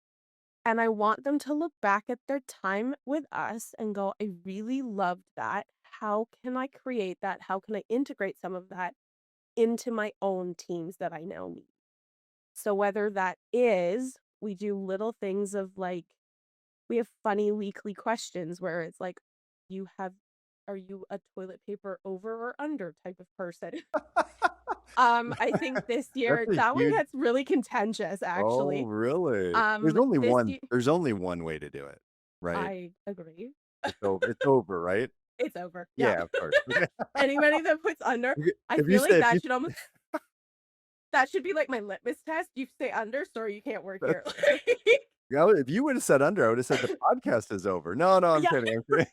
[SPEAKER 2] And I want them to look back at their time with us and go, I really loved that. How can I create that? How can I integrate some of that into my own teams that I now need? So, whether that is we do little things of like, we have funny weekly questions where it's like, you have, are you a toilet paper over or under type of person? I think this
[SPEAKER 1] That's
[SPEAKER 2] year
[SPEAKER 1] a
[SPEAKER 2] that one
[SPEAKER 1] huge
[SPEAKER 2] gets really contentious
[SPEAKER 1] Oh,
[SPEAKER 2] actually.
[SPEAKER 1] really? There's only
[SPEAKER 2] This
[SPEAKER 1] one
[SPEAKER 2] year
[SPEAKER 1] there's only one way to do it, right?
[SPEAKER 2] I agree.
[SPEAKER 1] It's over, right?
[SPEAKER 2] It's over. Yeah.
[SPEAKER 1] Yeah, of course. Okay.
[SPEAKER 2] Anybody that puts under, I
[SPEAKER 1] If you
[SPEAKER 2] feel like
[SPEAKER 1] say if you
[SPEAKER 2] that should almost that should be like my litmus test. You stay under, sorry, you can't work here.
[SPEAKER 1] Yeah, if you would have said under, I would have said the podcast is over. No, no, I'm
[SPEAKER 2] Yeah.
[SPEAKER 1] kidding, I'm kidding.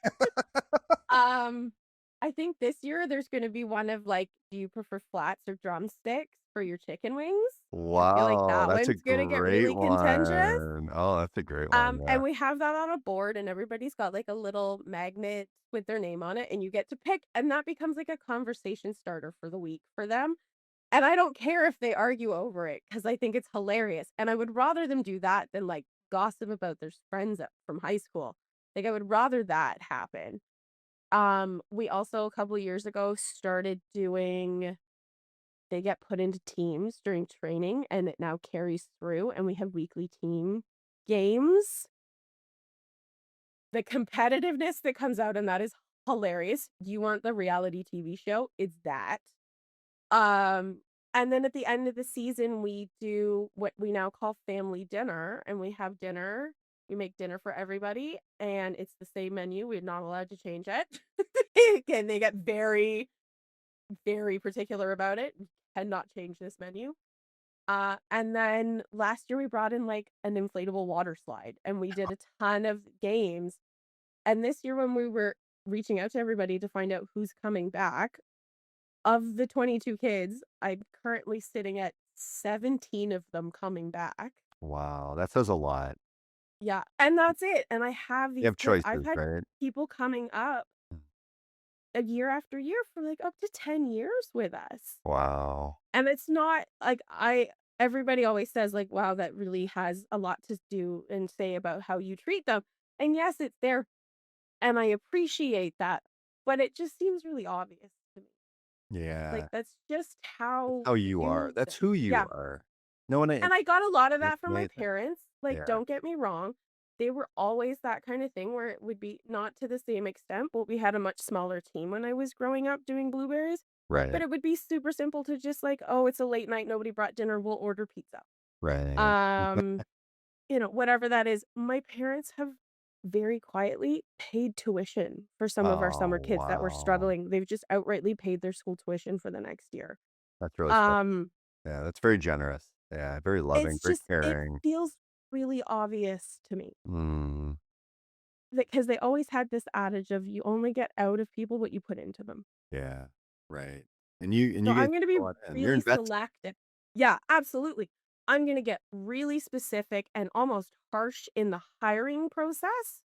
[SPEAKER 2] Um, I think this year there's gonna be one of, like, do you prefer flats or drumsticks for your chicken wings? I feel like
[SPEAKER 1] Wow,
[SPEAKER 2] that
[SPEAKER 1] that's a
[SPEAKER 2] one's gonna get
[SPEAKER 1] great
[SPEAKER 2] really contentious.
[SPEAKER 1] one. Oh, that's a great one, yeah.
[SPEAKER 2] And we have that on a board, and everybody's got, like, a little magnet with their name on it, and you get to pick, and that becomes, like, a conversation starter for the week for them, and I don't care if they argue over it because I think it's hilarious, and I would rather them do that than, like, gossip about their friends from high school. Like, I would rather that happen. We also, a couple years ago, started doing they get put into teams during training, and it now carries through, and we have weekly team games. The competitiveness that comes out in that is hilarious. Do you want the reality TV show? It's that. Um, and then at the end of the season, we do what we now call family dinner, and we have dinner. We make dinner for everybody, and it's the same menu. We're not allowed to change it. Again, they get very, very particular about it. We cannot change this menu. And then last year we brought in like an inflatable water slide and we did a ton of games. And this year when we were reaching out to everybody to find out who's coming back, of the 22 kids, I'm currently sitting at 17 of them coming back.
[SPEAKER 1] Wow, that says a lot.
[SPEAKER 2] Yeah, and that's it. And I have
[SPEAKER 1] You
[SPEAKER 2] these
[SPEAKER 1] have
[SPEAKER 2] like I've
[SPEAKER 1] choices,
[SPEAKER 2] had
[SPEAKER 1] right?
[SPEAKER 2] people coming up
[SPEAKER 1] Mm.
[SPEAKER 2] a year after year for like up to 10 years with us.
[SPEAKER 1] Wow.
[SPEAKER 2] And it's not like I everybody always says like, "Wow, that really has a lot to do and say about how you treat them." And yes, it's there, and I appreciate that, but it just seems really obvious to me. Like,
[SPEAKER 1] Yeah,
[SPEAKER 2] that's just
[SPEAKER 1] that's
[SPEAKER 2] how
[SPEAKER 1] how
[SPEAKER 2] you
[SPEAKER 1] you are.
[SPEAKER 2] do
[SPEAKER 1] That's
[SPEAKER 2] things.
[SPEAKER 1] who you
[SPEAKER 2] Yeah,
[SPEAKER 1] are. No one
[SPEAKER 2] and I got a lot of
[SPEAKER 1] it's
[SPEAKER 2] that from my
[SPEAKER 1] amazing.
[SPEAKER 2] parents, like,
[SPEAKER 1] Yeah,
[SPEAKER 2] don't get me wrong. They were always that kind of thing where it would be not to the same extent, but we had a much smaller team when I was growing up doing blueberries,
[SPEAKER 1] right,
[SPEAKER 2] but it would be super simple to just like, "Oh, it's a late night, nobody brought dinner, we'll order pizza."
[SPEAKER 1] right.
[SPEAKER 2] Um, whatever that is. My parents have very quietly paid tuition for some of our
[SPEAKER 1] Oh,
[SPEAKER 2] summer kids that were
[SPEAKER 1] wow.
[SPEAKER 2] struggling. They've just outrightly paid their school tuition for the next year.
[SPEAKER 1] That's really special.
[SPEAKER 2] Um,
[SPEAKER 1] Yeah, that's very generous. Yeah, very loving,
[SPEAKER 2] it's
[SPEAKER 1] very
[SPEAKER 2] just it
[SPEAKER 1] caring.
[SPEAKER 2] feels really obvious to me
[SPEAKER 1] Mm,
[SPEAKER 2] because they always had this adage of you only get out of people what you put into them.
[SPEAKER 1] yeah, right. And you
[SPEAKER 2] So
[SPEAKER 1] guys
[SPEAKER 2] I'm gonna be
[SPEAKER 1] go on in. You're
[SPEAKER 2] really
[SPEAKER 1] invested.
[SPEAKER 2] selective. Yeah, absolutely. I'm gonna get really specific and almost harsh in the hiring process.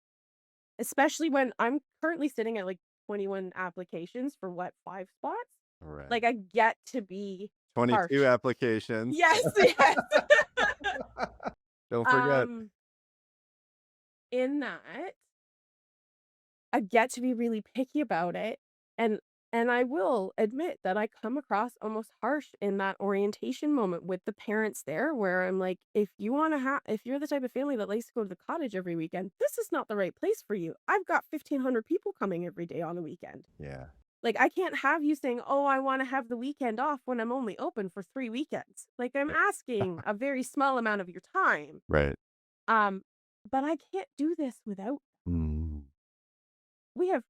[SPEAKER 2] Especially when I'm currently sitting at, like, 21 applications for what, 5 spots?
[SPEAKER 1] Right.
[SPEAKER 2] Like, I get to be
[SPEAKER 1] 22
[SPEAKER 2] harsh.
[SPEAKER 1] applications.
[SPEAKER 2] Yes, yes.
[SPEAKER 1] Don't forget.
[SPEAKER 2] Um, in that, I get to be really picky about it, and and I will admit that I come across almost harsh in that orientation moment with the parents there, where I'm like, if you're the type of family that likes to go to the cottage every weekend, this is not the right place for you. I've got 1,500 people coming every day on the weekend.
[SPEAKER 1] Yeah,
[SPEAKER 2] Like, I can't have you saying, "Oh, I wanna have the weekend off," when I'm only open for 3 weekends. Like, I'm
[SPEAKER 1] right.
[SPEAKER 2] asking a very small amount of your time.
[SPEAKER 1] Right.
[SPEAKER 2] Um, but I can't do this without
[SPEAKER 1] Mm,
[SPEAKER 2] we have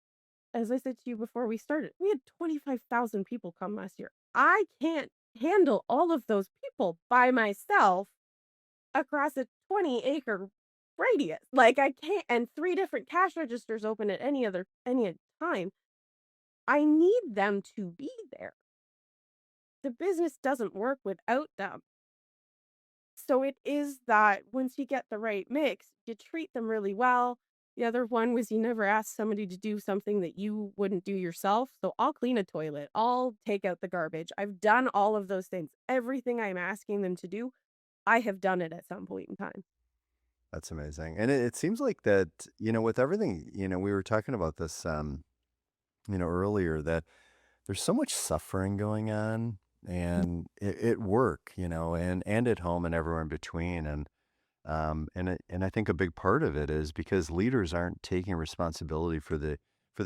[SPEAKER 2] as I said to you before we started, we had 25,000 people come last year. I can't handle all of those people by myself across a 20-acre radius. Like, I can't and 3 different cash registers open at any time. I need them to be there. The business doesn't work without them. So it is that once you get the right mix, you treat them really well. The other one was you never ask somebody to do something that you wouldn't do yourself. So I'll clean a toilet, I'll take out the garbage. I've done all of those things. Everything I'm asking them to do, I have done it at some point in time.
[SPEAKER 1] that's amazing. And it seems like that, with everything, we were talking about this, earlier that there's so much suffering going on and at work, and at home and everywhere in between. And I think a big part of it is because leaders aren't taking responsibility for the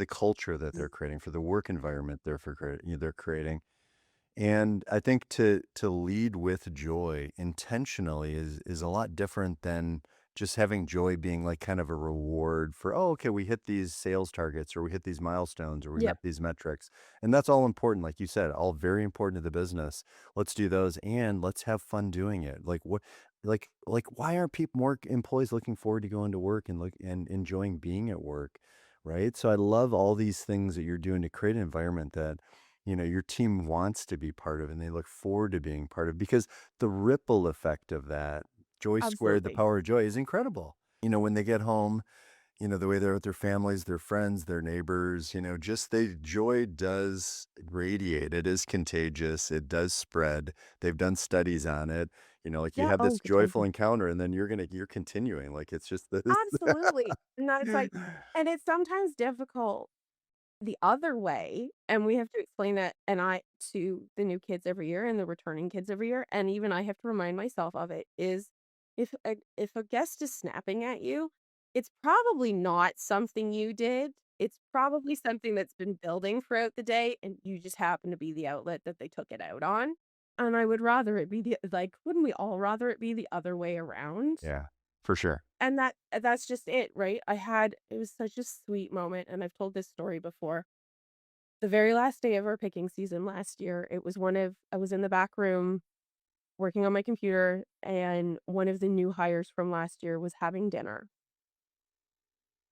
[SPEAKER 1] culture that they're creating, for the work environment they're creating. And I think to lead with joy intentionally is a lot different than just having joy being like kind of a reward for, oh, okay, we hit these sales targets or we hit these milestones or we
[SPEAKER 2] Yeah.
[SPEAKER 1] met these metrics. And that's all important, like you said, all very important to the business. Let's do those and let's have fun doing it. Like what like why aren't people more employees looking forward to going to work and look and enjoying being at work? right? So I love all these things that you're doing to create an environment that, your team wants to be part of and they look forward to being part of because the ripple effect of that, joy squared, the
[SPEAKER 2] Absolutely.
[SPEAKER 1] power of joy is incredible. When they get home, the way they're with their families, their friends, their neighbors, just the joy does radiate. It is contagious. It does spread. They've done studies on it. Like you
[SPEAKER 2] Yeah.
[SPEAKER 1] have
[SPEAKER 2] Oh,
[SPEAKER 1] this
[SPEAKER 2] good job.
[SPEAKER 1] joyful encounter and then you're continuing. Like it's just this.
[SPEAKER 2] Absolutely. And that's like, and it's sometimes difficult the other way, and we have to explain that and I to the new kids every year and the returning kids every year, and even I have to remind myself of it, is if a guest is snapping at you, it's probably not something you did. It's probably something that's been building throughout the day, and you just happen to be the outlet that they took it out on. And I would rather it be wouldn't we all rather it be the other way around?
[SPEAKER 1] Yeah, for sure.
[SPEAKER 2] And that's just it, right? It was such a sweet moment, and I've told this story before. The very last day of our picking season last year, I was in the back room working on my computer, and one of the new hires from last year was having dinner.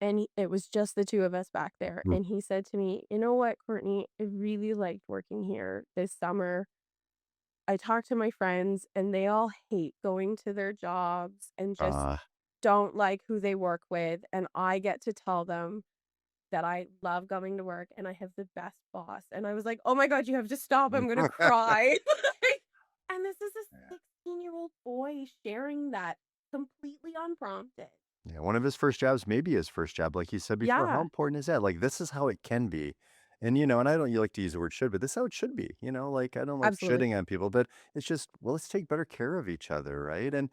[SPEAKER 2] And it was just the two of us back there.
[SPEAKER 1] Mm.
[SPEAKER 2] And he said to me, "You know what, Courtney? I really liked working here this summer. I talked to my friends, and they all hate going to their jobs and just
[SPEAKER 1] Uh,
[SPEAKER 2] don't like who they work with. And I get to tell them that I love going to work and I have the best boss." And I was like, "Oh my god, you have to stop. I'm gonna cry." And this is a 16-year-old boy sharing that completely unprompted.
[SPEAKER 1] Yeah, one of his first jobs, maybe his first job, like you said before, how
[SPEAKER 2] Yeah,
[SPEAKER 1] important is that? Like, this is how it can be. And I don't you like to use the word should, but this is how it should be. Like I don't like
[SPEAKER 2] absolutely.
[SPEAKER 1] shitting on people, but it's just, well, let's take better care of each other, right? And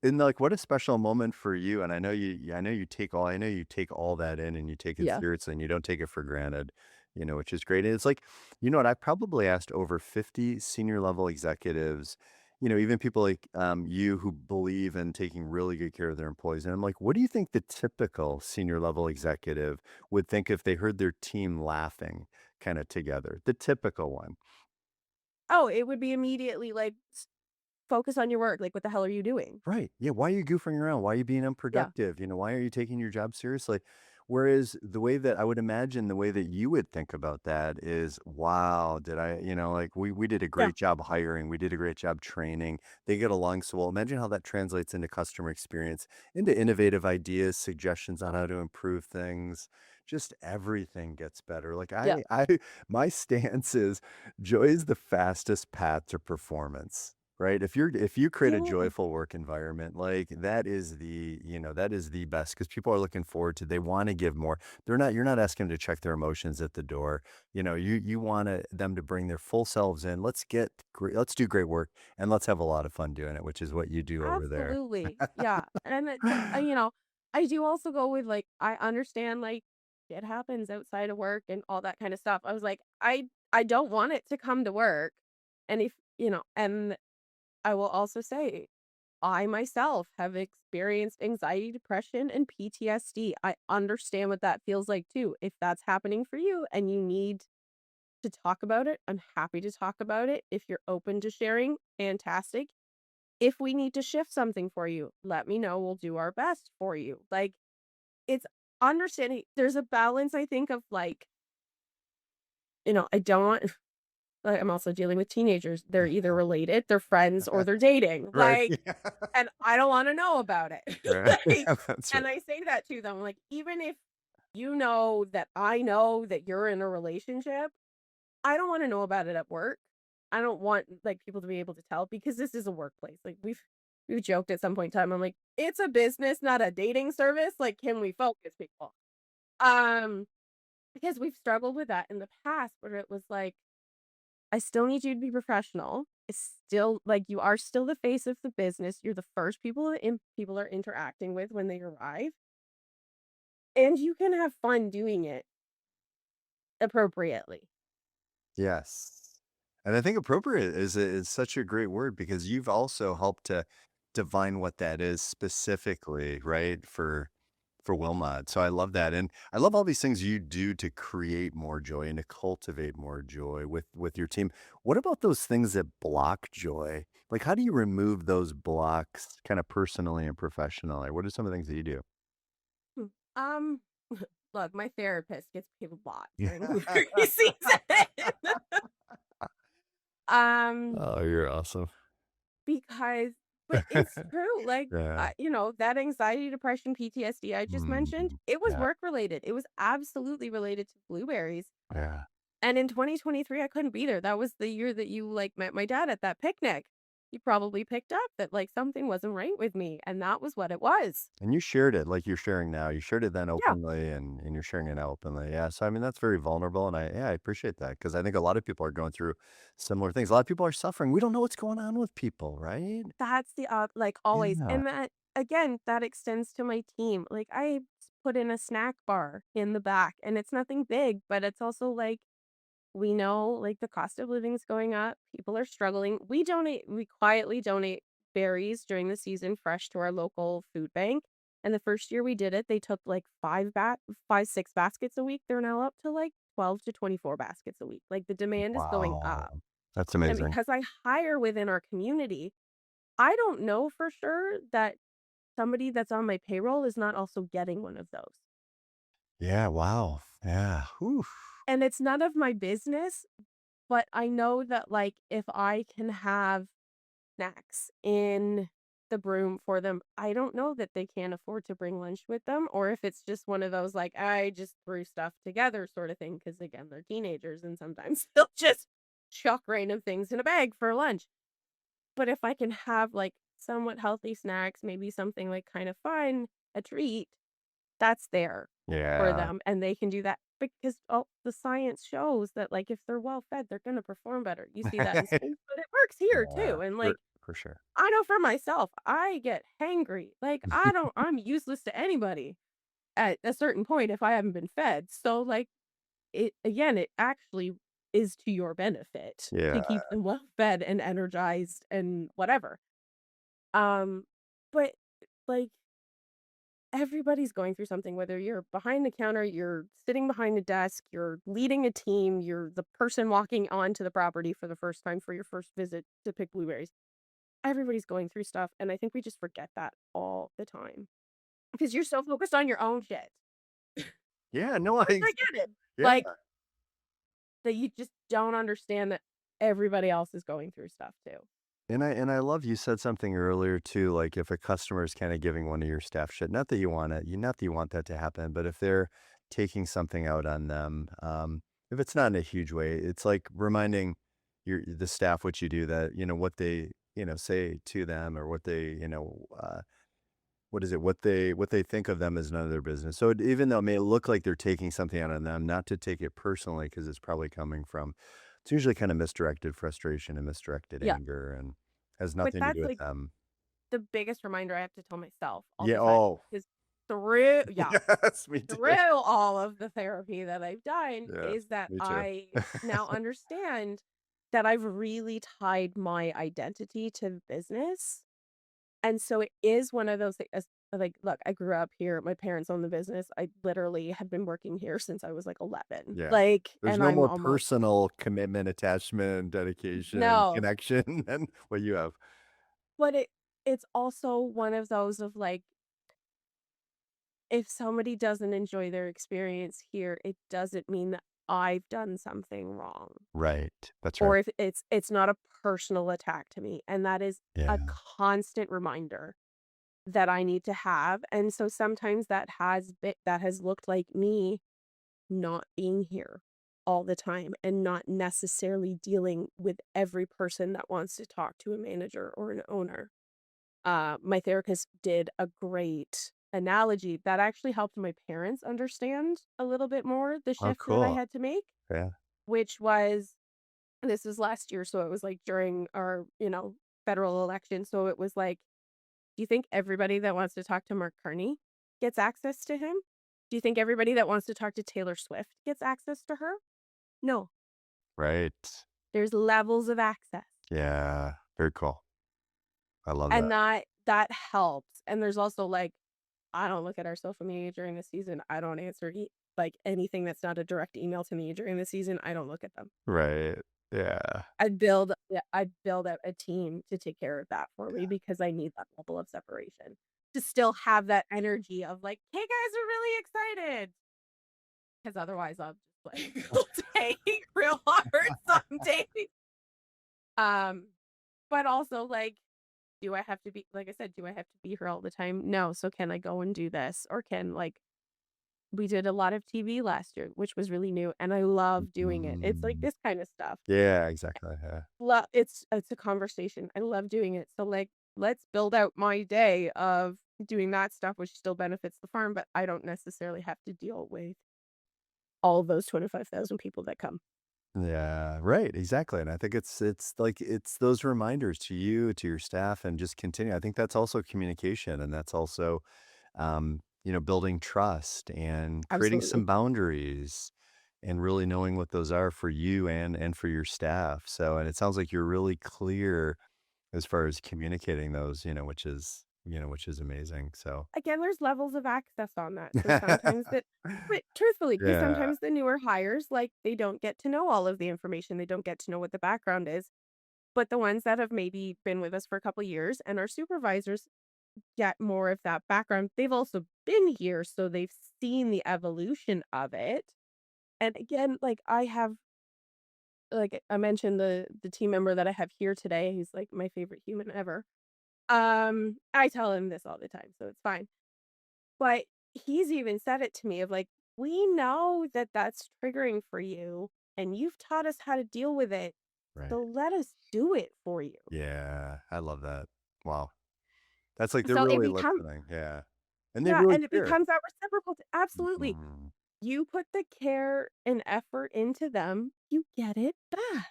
[SPEAKER 1] like what a special moment for you. And I know I know you take all that in and you take it
[SPEAKER 2] Yeah.
[SPEAKER 1] seriously and you don't take it for granted, which is great. And it's like, what I probably asked over 50 senior level executives, even people like you who believe in taking really good care of their employees. And I'm like, what do you think the typical senior level executive would think if they heard their team laughing kind of together? The typical one.
[SPEAKER 2] Oh, it would be immediately like, "Focus on your work, like, what the hell are you doing?"
[SPEAKER 1] Right. Yeah. Why are you goofing around? Why are you being
[SPEAKER 2] Yeah,
[SPEAKER 1] unproductive? Why are you taking your job seriously? Whereas the way that I would imagine the way that you would think about that is, wow, did I, like we did a
[SPEAKER 2] yeah,
[SPEAKER 1] great job hiring. We did a great job training. They get along so well. Imagine how that translates into customer experience, into innovative ideas, suggestions on how to improve things. Just everything gets better. Like
[SPEAKER 2] yeah.
[SPEAKER 1] my stance is joy is the fastest path to performance. Right? If you create a
[SPEAKER 2] Yeah,
[SPEAKER 1] joyful work environment, like that is the best because people are looking forward to they want to give more. You're not asking them to check their emotions at the door. You want them to bring their full selves in. Let's do great work and let's have a lot of fun doing it, which is what you do over there.
[SPEAKER 2] absolutely. Yeah, and I do also go with, like, I understand, like, it happens outside of work and all that kinda stuff. I was like, I don't want it to come to work, and and I will also say, I myself have experienced anxiety, depression, and PTSD. I understand what that feels like too. If that's happening for you and you need to talk about it, I'm happy to talk about it. If you're open to sharing, fantastic. If we need to shift something for you, let me know. We'll do our best for you. Like, it's understanding there's a balance, I think, of like, I don't want, like, I'm also dealing with teenagers. They're either related, they're friends, or they're dating.
[SPEAKER 1] Right.
[SPEAKER 2] Like,
[SPEAKER 1] Yeah.
[SPEAKER 2] and I don't want to know about it.
[SPEAKER 1] Right.
[SPEAKER 2] Like,
[SPEAKER 1] That's right.
[SPEAKER 2] and I say that to them, like, even if you know that I know that you're in a relationship, I don't want to know about it at work. I don't want like people to be able to tell because this is a workplace. Like we've joked at some point in time. I'm like, it's a business, not a dating service. Like, can we focus, people? Um, because we've struggled with that in the past where it was like, I still need you to be professional. It's still like you are still the face of the business. You're the first people are interacting with when they arrive. And you can have fun doing it appropriately.
[SPEAKER 1] Yes. And I think appropriate is such a great word because you've also helped to define what that is specifically, right? For Wilmot. So I love that. And I love all these things you do to create more joy and to cultivate more joy with your team. What about those things that block joy? Like how do you remove those blocks kind of personally and professionally? What are some of the things that you do?
[SPEAKER 2] Hmm. Um, Look, my therapist gets paid a lot during
[SPEAKER 1] Yeah.
[SPEAKER 2] blueberry season. Um,
[SPEAKER 1] Oh, you're awesome.
[SPEAKER 2] because but it's true, like,
[SPEAKER 1] Yeah.
[SPEAKER 2] that anxiety, depression, PTSD I just mentioned,
[SPEAKER 1] Mhm.
[SPEAKER 2] it was
[SPEAKER 1] Yeah.
[SPEAKER 2] work related. It was absolutely related to blueberries.
[SPEAKER 1] Yeah.
[SPEAKER 2] And in 2023, I couldn't be there. That was the year that you, like, met my dad at that picnic. You probably picked up that, like, something wasn't right with me, and that was what it was.
[SPEAKER 1] And you shared it like you're sharing now. You shared it then
[SPEAKER 2] Yeah,
[SPEAKER 1] openly and you're sharing it now openly. Yeah. So I mean that's very vulnerable and I appreciate that because I think a lot of people are going through similar things. A lot of people are suffering. We don't know what's going on with people, right?
[SPEAKER 2] that's the like, always.
[SPEAKER 1] Yeah.
[SPEAKER 2] And that again, that extends to my team. Like, put in a snack bar in the back, and it's nothing big, but it's also, like, we know, like, the cost of living is going up, people are struggling. We quietly donate berries during the season fresh to our local food bank, and the first year we did it, they took, like, 6 baskets a week. They're now up to, like, 12 to 24 baskets a week. Like, the demand is going
[SPEAKER 1] Wow.
[SPEAKER 2] up,
[SPEAKER 1] That's
[SPEAKER 2] and
[SPEAKER 1] amazing.
[SPEAKER 2] because I hire within our community, I don't know for sure that somebody that's on my payroll is not also getting one of those,
[SPEAKER 1] Yeah. Wow. Yeah. Whew.
[SPEAKER 2] and it's none of my business. But I know that, like, if I can have snacks in the broom for them, I don't know that they can't afford to bring lunch with them, or if it's just one of those, like, I just threw stuff together sort of thing. Because again, they're teenagers and sometimes they'll just chuck random things in a bag for lunch. But if I can have, like, somewhat healthy snacks, maybe something, like, kind of fun, a treat, that's there for
[SPEAKER 1] Yeah.
[SPEAKER 2] them, and they can do that because, oh, the science shows that, like, if they're well fed, they're gonna perform better. You see that in schools, but it works here
[SPEAKER 1] Yeah.
[SPEAKER 2] too, and,
[SPEAKER 1] For
[SPEAKER 2] like,
[SPEAKER 1] for sure.
[SPEAKER 2] I know for myself, I get hangry. Like, I'm useless to anybody at a certain point if I haven't been fed. So, like, it actually is to your benefit
[SPEAKER 1] Yeah.
[SPEAKER 2] to keep them well fed and energized and whatever. Um, but, like, everybody's going through something, whether you're behind the counter, you're sitting behind a desk, you're leading a team, you're the person walking onto the property for the first time for your first visit to pick blueberries. Everybody's going through stuff, and I think we just forget that all the time because you're so focused on your own shit,
[SPEAKER 1] Yeah. No,
[SPEAKER 2] which I get it.
[SPEAKER 1] yeah.
[SPEAKER 2] Like, that you just don't understand that everybody else is going through stuff too.
[SPEAKER 1] And I love you said something earlier too, like if a customer is kind of giving one of your staff shit, not that you want it, not that you want that to happen, but if they're taking something out on them, if it's not in a huge way, it's like reminding the staff what you do that, what they, say to them or what they, what is it, what they think of them is none of their business. So even though it may look like they're taking something out on them, not to take it personally because it's probably coming from it's usually kind of misdirected frustration and misdirected
[SPEAKER 2] Yeah,
[SPEAKER 1] anger and has
[SPEAKER 2] but
[SPEAKER 1] nothing to do
[SPEAKER 2] that's,
[SPEAKER 1] with
[SPEAKER 2] like,
[SPEAKER 1] them.
[SPEAKER 2] the biggest reminder I have to tell myself all
[SPEAKER 1] Yeah,
[SPEAKER 2] the time
[SPEAKER 1] oh,
[SPEAKER 2] because through yeah.
[SPEAKER 1] yes, me too.
[SPEAKER 2] Through all of the therapy that I've done
[SPEAKER 1] Yes,
[SPEAKER 2] is that
[SPEAKER 1] me too.
[SPEAKER 2] I now understand that I've really tied my identity to business. And so it is one of those like, look, I grew up here. My parents own the business. I literally have been working here since I was like 11.
[SPEAKER 1] Yeah.
[SPEAKER 2] Like,
[SPEAKER 1] There's
[SPEAKER 2] and
[SPEAKER 1] no
[SPEAKER 2] I'm
[SPEAKER 1] more
[SPEAKER 2] almost
[SPEAKER 1] personal commitment, attachment, dedication,
[SPEAKER 2] no,
[SPEAKER 1] connection than what you have.
[SPEAKER 2] but it's also one of those of like, if somebody doesn't enjoy their experience here, it doesn't mean that I've done something wrong.
[SPEAKER 1] Right. That's right.
[SPEAKER 2] Or if it's not a personal attack to me, and that is a
[SPEAKER 1] Yeah.
[SPEAKER 2] constant reminder that I need to have, and so sometimes that has looked like me not being here all the time and not necessarily dealing with every person that wants to talk to a manager or an owner. My therapist did a great analogy that actually helped my parents understand a little bit more the
[SPEAKER 1] Oh,
[SPEAKER 2] shift that I
[SPEAKER 1] cool.
[SPEAKER 2] had to make,
[SPEAKER 1] Yeah.
[SPEAKER 2] which was this was last year, so it was, like, during our, federal election, so it was like, "Do you think everybody that wants to talk to Mark Carney gets access to him? Do you think everybody that wants to talk to Taylor Swift gets access to her? No.
[SPEAKER 1] Right.
[SPEAKER 2] There's levels of access."
[SPEAKER 1] Yeah. Very cool. I love that.
[SPEAKER 2] And that helps, and there's also, like, I don't look at our social media during the season, I don't answer like, anything that's not a direct email to me during the season, I don't look at them.
[SPEAKER 1] Right. Yeah.
[SPEAKER 2] I'd build out a team to take care of that for me because I need that level of separation to still have that energy of like, "Hey guys, we're really excited." because otherwise I'll just like will take real hard some days. Um, but also like, do I have to be like I said, do I have to be here all the time? No. So can I go and do this? Or can like we did a lot of TV last year, which was really new, and I love doing it. It's like
[SPEAKER 1] Mm.
[SPEAKER 2] this kind of stuff.
[SPEAKER 1] Yeah, exactly. Yeah.
[SPEAKER 2] It's a conversation. I love doing it. So like let's build out my day of doing that stuff which still benefits the farm, but I don't necessarily have to deal with all of those 25,000 people that come.
[SPEAKER 1] Yeah, right, exactly, and I think it's like it's those reminders to you, to your staff, and just continue. I think that's also communication, and that's also, building trust and creating some
[SPEAKER 2] Absolutely.
[SPEAKER 1] boundaries, and really knowing what those are for you and for your staff. So, and it sounds like you're really clear as far as communicating those, which is amazing. So,
[SPEAKER 2] Again, there's levels of access on that. So sometimes that but truthfully, because
[SPEAKER 1] yeah,
[SPEAKER 2] sometimes the newer hires, like, they don't get to know all of the information. They don't get to know what the background is. But the ones that have maybe been with us for a couple of years and our supervisors get more of that background. They've also been here, so they've seen the evolution of it. And again, like I have like I mentioned the team member that I have here today, he's like my favorite human ever. I tell him this all the time, so it's fine. But he's even said it to me of like, "We know that that's triggering for you, and you've taught us how to deal with it,
[SPEAKER 1] right.
[SPEAKER 2] so let us do it for you."
[SPEAKER 1] Yeah, I love that. Wow. That's like they're
[SPEAKER 2] So it
[SPEAKER 1] really
[SPEAKER 2] becomes
[SPEAKER 1] listening, yeah, and they
[SPEAKER 2] yeah,
[SPEAKER 1] really
[SPEAKER 2] and it
[SPEAKER 1] care.
[SPEAKER 2] becomes that reciprocal absolutely.
[SPEAKER 1] Mhm.
[SPEAKER 2] You put the care and effort into them, you get it back.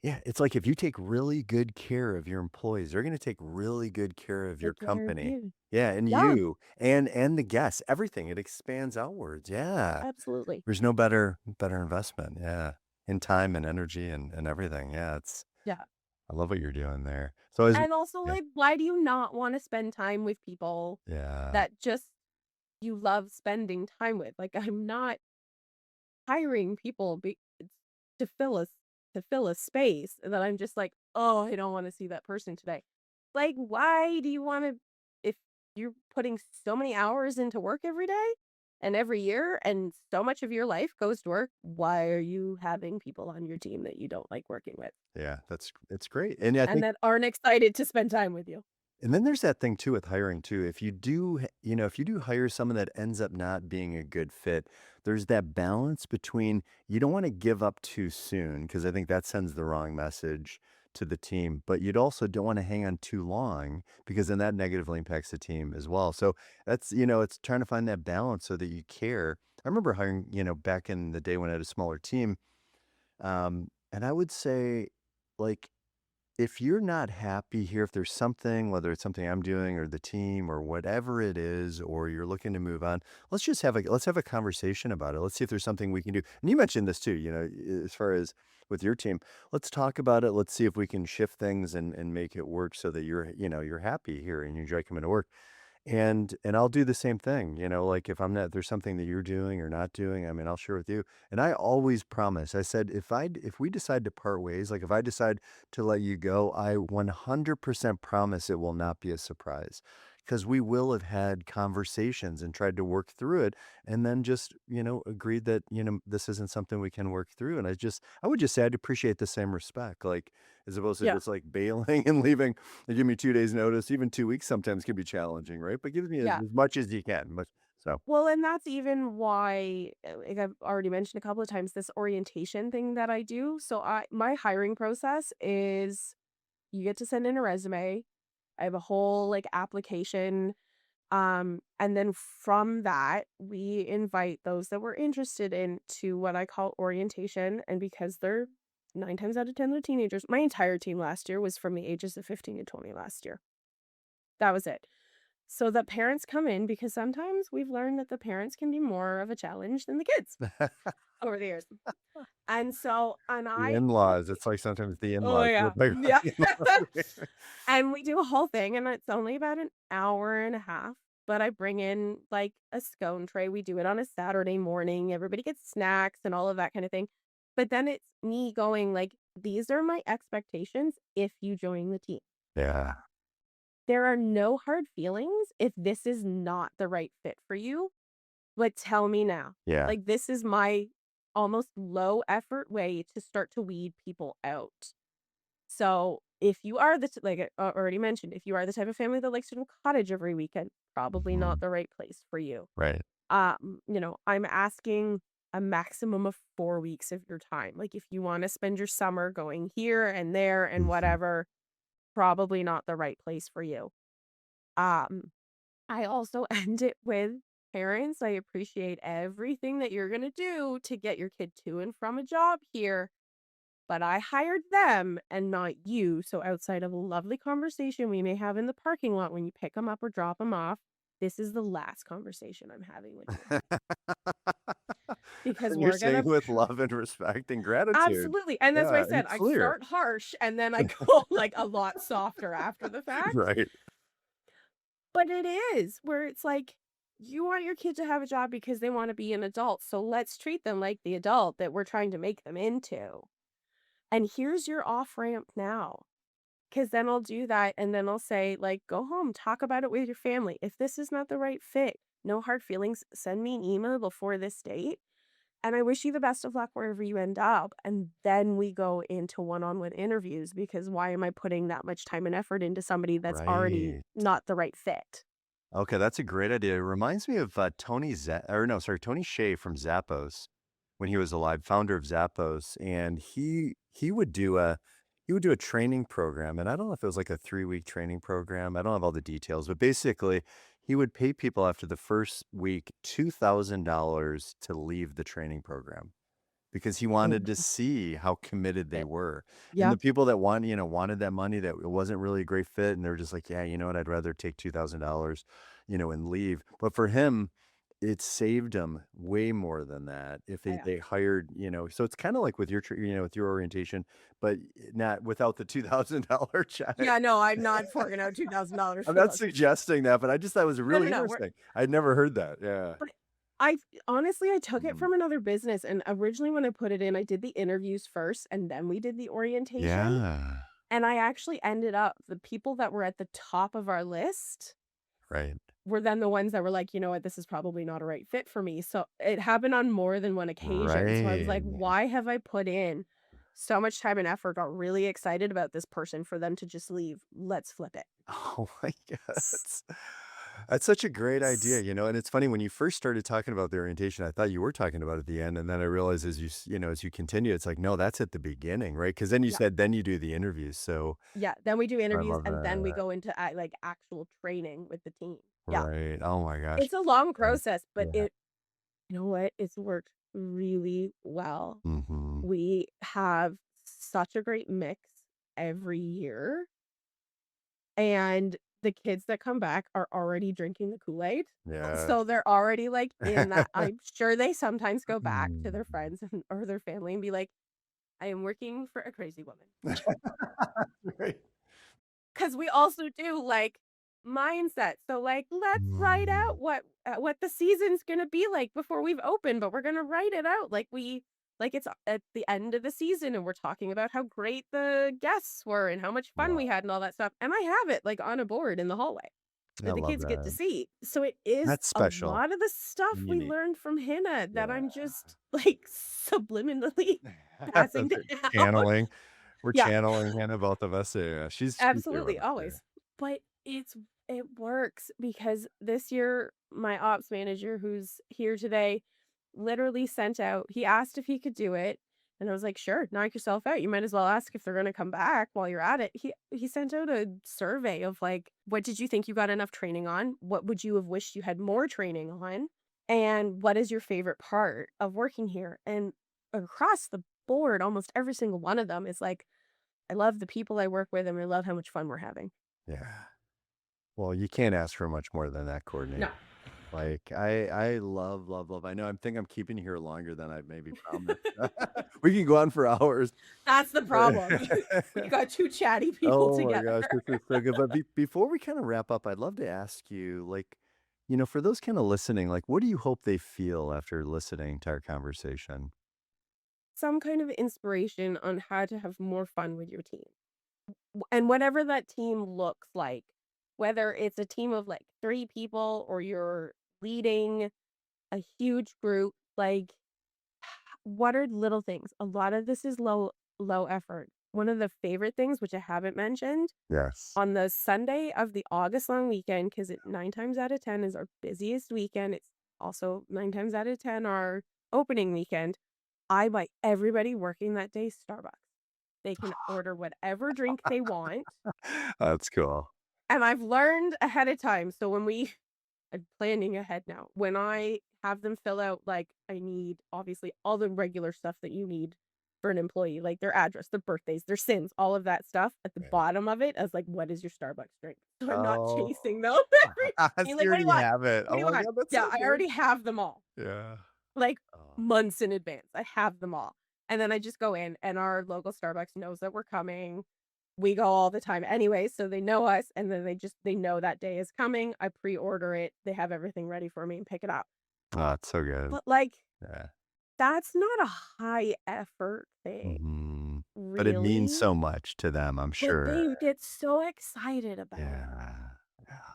[SPEAKER 1] Yeah, it's like if you take really good care of your employees, they're gonna take really good care of your
[SPEAKER 2] Take care of
[SPEAKER 1] company.
[SPEAKER 2] you.
[SPEAKER 1] Yeah, and
[SPEAKER 2] Yeah,
[SPEAKER 1] you, and the guests, everything, it expands outwards, yeah.
[SPEAKER 2] absolutely.
[SPEAKER 1] There's no better investment, yeah, in time and energy and everything, yeah,
[SPEAKER 2] Yeah.
[SPEAKER 1] I love what you're doing there. So is
[SPEAKER 2] And also,
[SPEAKER 1] yeah,
[SPEAKER 2] like, why do you not wanna spend time with people
[SPEAKER 1] yeah,
[SPEAKER 2] that just you love spending time with? Like, I'm not hiring people to fill a space that I'm just like, "Oh, I don't wanna see that person today." Like, why do you wanna if you're putting so many hours into work every day and every year and so much of your life goes to work, why are you having people on your team that you don't like working with
[SPEAKER 1] yeah, it's great, and yeah, I
[SPEAKER 2] and
[SPEAKER 1] think.
[SPEAKER 2] that aren't excited to spend time with you?
[SPEAKER 1] And then there's that thing too with hiring too. If you do hire someone that ends up not being a good fit, there's that balance between you don't want to give up too soon because I think that sends the wrong message to the team, but you'd also don't want to hang on too long because then that negatively impacts the team as well. So it's trying to find that balance so that you care. I remember hiring, back in the day when I had a smaller team, and I would say like if you're not happy here, if there's something, whether it's something I'm doing or the team or whatever it is, or you're looking to move on, let's have a conversation about it. Let's see if there's something we can do. And you mentioned this too, as far as with your team. Let's talk about it. Let's see if we can shift things and make it work so that you're happy here and you enjoy coming to work. And I'll do the same thing, like if I'm not there's something that you're doing or not doing, I mean, I'll share with you. And I always promise. I said if we decide to part ways, like if I decide to let you go, I 100% promise it will not be a surprise. Because we will have had conversations and tried to work through it and then just, agreed that, this isn't something we can work through. And I would just say I'd appreciate the same respect, like as opposed to
[SPEAKER 2] Yeah.
[SPEAKER 1] just like bailing and leaving. They give me 2 days notice, even 2 weeks sometimes can be challenging, right? But give me as
[SPEAKER 2] Yeah.
[SPEAKER 1] as much as you can, much so.
[SPEAKER 2] Well, and that's even why, like I've already mentioned a couple of times, this orientation thing that I do. So my hiring process is you get to send in a resume. I have a whole like application. And then from that, we invite those that we're interested in to what I call orientation. And because they're 9 times out of 10, they're teenagers. My entire team last year was from the ages of 15 to 20 last year. That was it. So the parents come in because sometimes we've learned that the parents can be more of a challenge than the kids over the years. And so, and
[SPEAKER 1] The
[SPEAKER 2] I,
[SPEAKER 1] in-laws, it's like sometimes the
[SPEAKER 2] oh
[SPEAKER 1] in-laws
[SPEAKER 2] yeah,
[SPEAKER 1] look like
[SPEAKER 2] yeah.
[SPEAKER 1] the in-laws.
[SPEAKER 2] And we do a whole thing, and it's only about an hour and a half. But I bring in like a scone tray. We do it on a Saturday morning. Everybody gets snacks and all of that kind of thing. But then it's me going like, these are my expectations if you join the team.
[SPEAKER 1] Yeah,
[SPEAKER 2] There are no hard feelings if this is not the right fit for you. But tell me now.
[SPEAKER 1] Yeah.
[SPEAKER 2] Like, this is my almost low effort way to start to weed people out. So, if you are like I already mentioned, if you are the type of family that likes to do a cottage every weekend, probably not
[SPEAKER 1] Mhm.
[SPEAKER 2] the right place for you.
[SPEAKER 1] Right.
[SPEAKER 2] I'm asking a maximum of 4 weeks of your time. Like, if you wanna spend your summer going here and there and
[SPEAKER 1] Mhm.
[SPEAKER 2] whatever, probably not the right place for you. Um, I also end it with, "Parents, I appreciate everything that you're gonna do to get your kid to and from a job here, but I hired them and not you, so outside of a lovely conversation we may have in the parking lot when you pick them up or drop them off, this is the last conversation I'm having with you, because
[SPEAKER 1] And you're
[SPEAKER 2] we're
[SPEAKER 1] saying
[SPEAKER 2] gonna
[SPEAKER 1] with love and respect and gratitude.
[SPEAKER 2] Absolutely, and that's why I
[SPEAKER 1] Yeah,
[SPEAKER 2] said
[SPEAKER 1] and
[SPEAKER 2] I
[SPEAKER 1] clear.
[SPEAKER 2] start harsh and then I go, like, a lot softer after the fact.
[SPEAKER 1] Right.
[SPEAKER 2] But it is, where it's like, you want your kid to have a job because they wanna be an adult, so let's treat them like the adult that we're trying to make them into. And here's your off-ramp now. 'Cause then I'll do that, and then I'll say, like, "Go home, talk about it with your family. If this is not the right fit, no hard feelings, send me an email before this date, and I wish you the best of luck wherever you end up." And then we go into one-on-one interviews, because why am I putting that much time and effort into somebody that's already
[SPEAKER 1] Right.
[SPEAKER 2] not the right fit?
[SPEAKER 1] Okay, that's a great idea. It reminds me of Tony Hsieh from Zappos when he was alive, founder of Zappos, and he would do a training program, and I don't know if it was like a 3-week training program. I don't have all the details, but basically, he would pay people after the first week $2,000 to leave the training program, because he
[SPEAKER 2] Oh,
[SPEAKER 1] wanted to see how committed they
[SPEAKER 2] fit.
[SPEAKER 1] were. And
[SPEAKER 2] Yeah.
[SPEAKER 1] the people that wanted that money, that it wasn't really a great fit, and they were just like, "Yeah, you know what? I'd rather take $2,000, and leave." But for him, it saved him way more than that if they
[SPEAKER 2] Yeah.
[SPEAKER 1] they hired, so it's kinda like with with your orientation, but not without the $2,000 check.
[SPEAKER 2] Yeah, no, I'm not forking out $2,000
[SPEAKER 1] I'm
[SPEAKER 2] for
[SPEAKER 1] not
[SPEAKER 2] those.
[SPEAKER 1] suggesting that, but I just thought it was
[SPEAKER 2] No, no,
[SPEAKER 1] really
[SPEAKER 2] no, we're
[SPEAKER 1] interesting. I'd never heard that. Yeah.
[SPEAKER 2] but I honestly, I took it
[SPEAKER 1] Mhm.
[SPEAKER 2] from another business, and originally when I put it in, I did the interviews first, and then we did the orientation,
[SPEAKER 1] Yeah.
[SPEAKER 2] and I actually ended up the people that were at the top of our list
[SPEAKER 1] Right.
[SPEAKER 2] were then the ones that were like, "You know what? This is probably not a right fit for me." So, it happened on more than one occasion, so I was like,
[SPEAKER 1] Right.
[SPEAKER 2] "Why have I put in so much time and effort, got really excited about this person for them to just leave? Let's flip it."
[SPEAKER 1] Oh my god,
[SPEAKER 2] S
[SPEAKER 1] that's such a great idea,
[SPEAKER 2] s
[SPEAKER 1] and it's funny when you first started talking about the orientation, I thought you were talking about it at the end, and then I realized as as you continue, it's like, no, that's at the beginning, right? Because then you
[SPEAKER 2] Yeah.
[SPEAKER 1] said then you do the interviews, so
[SPEAKER 2] Yeah, then we do
[SPEAKER 1] I
[SPEAKER 2] interviews,
[SPEAKER 1] love
[SPEAKER 2] and then we
[SPEAKER 1] that.
[SPEAKER 2] go into, like, actual training with the team. Yeah.
[SPEAKER 1] Right. Oh my gosh.
[SPEAKER 2] It's a long
[SPEAKER 1] Right.
[SPEAKER 2] process, but
[SPEAKER 1] Yeah.
[SPEAKER 2] you know what? It's worked really well.
[SPEAKER 1] Mhm.
[SPEAKER 2] We have such a great mix every year, and the kids that come back are already drinking the Kool-Aid.
[SPEAKER 1] Yeah.
[SPEAKER 2] So they're already, like, in that I'm sure they sometimes go back to
[SPEAKER 1] Mm.
[SPEAKER 2] their friends and or their family and be like, "I am working for a crazy woman."
[SPEAKER 1] Right.
[SPEAKER 2] 'Cause we also do, like, mindset. So, like, let's write
[SPEAKER 1] Mm.
[SPEAKER 2] out what the season's gonna be like before we've opened, but we're gonna write it out like it's at the end of the season, and we're talking about how great the guests were and how much fun we
[SPEAKER 1] Wow.
[SPEAKER 2] had and all that stuff, and I have it, like, on a board in the hallway
[SPEAKER 1] I
[SPEAKER 2] that the
[SPEAKER 1] love
[SPEAKER 2] kids get to
[SPEAKER 1] that.
[SPEAKER 2] see. So it is
[SPEAKER 1] That's
[SPEAKER 2] a
[SPEAKER 1] special
[SPEAKER 2] lot of the stuff
[SPEAKER 1] and
[SPEAKER 2] we
[SPEAKER 1] unique.
[SPEAKER 2] learned from Hannah that
[SPEAKER 1] Yeah.
[SPEAKER 2] I'm just, like, subliminally passing down.
[SPEAKER 1] Channeling. We're
[SPEAKER 2] Yeah.
[SPEAKER 1] channeling Hannah, both of us. Yeah, she's here with
[SPEAKER 2] Absolutely,
[SPEAKER 1] us. Yeah.
[SPEAKER 2] always. But it works because this year, my ops manager who's here today literally sent out he asked if he could do it, and I was like, "Sure, knock yourself out. You might as well ask if they're gonna come back while you're at it." He sent out a survey of like, "What did you think you got enough training on? What would you have wished you had more training on? And what is your favorite part of working here?" And across the board, almost every single one of them is like, I love the people I work with, and I love how much fun we're having.
[SPEAKER 1] Yeah. Well, you can't ask for much more than that, Courtney.
[SPEAKER 2] No.
[SPEAKER 1] Like, I love, love, love. I think I'm keeping you here longer than I maybe promised. We can go on for hours.
[SPEAKER 2] That's the problem. We got 2 chatty people
[SPEAKER 1] Oh my
[SPEAKER 2] together.
[SPEAKER 1] gosh, this is so good. But before we kind of wrap up, I'd love to ask you, like, for those kind of listening, like, what do you hope they feel after listening to our conversation?
[SPEAKER 2] Some kind of inspiration on how to have more fun with your team. And whatever that team looks like, whether it's a team of, like, 3 people or you're leading a huge group. Like, what are little things? A lot of this is low effort. One of the favorite things, which I haven't mentioned,
[SPEAKER 1] Yes.
[SPEAKER 2] on the Sunday of the August long weekend, because it 9 times out of 10 is our busiest weekend. It's also 9 times out of 10 our opening weekend. I buy everybody working that day Starbucks. They can order whatever drink they want,
[SPEAKER 1] That's cool.
[SPEAKER 2] and I've learned ahead of time. So I'm planning ahead now. When I have them fill out, like, I need obviously all the regular stuff that you need for an employee, like their address, their birthdays, their sins, all of that stuff. At the
[SPEAKER 1] Right.
[SPEAKER 2] bottom of it, as like, what is your Starbucks drink? So I'm not
[SPEAKER 1] Oh,
[SPEAKER 2] chasing them every
[SPEAKER 1] so
[SPEAKER 2] like,
[SPEAKER 1] you
[SPEAKER 2] what do you
[SPEAKER 1] already
[SPEAKER 2] want?
[SPEAKER 1] have it.
[SPEAKER 2] What do
[SPEAKER 1] Oh
[SPEAKER 2] you
[SPEAKER 1] my
[SPEAKER 2] want?
[SPEAKER 1] God, that's
[SPEAKER 2] Yeah,
[SPEAKER 1] so
[SPEAKER 2] I
[SPEAKER 1] good.
[SPEAKER 2] already have them all,
[SPEAKER 1] Yeah.
[SPEAKER 2] like
[SPEAKER 1] Oh,
[SPEAKER 2] months in advance. I have them all. And then I just go in and our local Starbucks knows that we're coming. We go all the time anyway, so they know us, and then they know that day is coming. I pre-order it. They have everything ready for me and pick it up.
[SPEAKER 1] it's so good.
[SPEAKER 2] But, like,
[SPEAKER 1] Yeah.
[SPEAKER 2] that's not a high effort thing,
[SPEAKER 1] Mhm. But it means
[SPEAKER 2] really,
[SPEAKER 1] so much to them, I'm
[SPEAKER 2] but
[SPEAKER 1] sure.
[SPEAKER 2] they get so excited about it,
[SPEAKER 1] Yeah.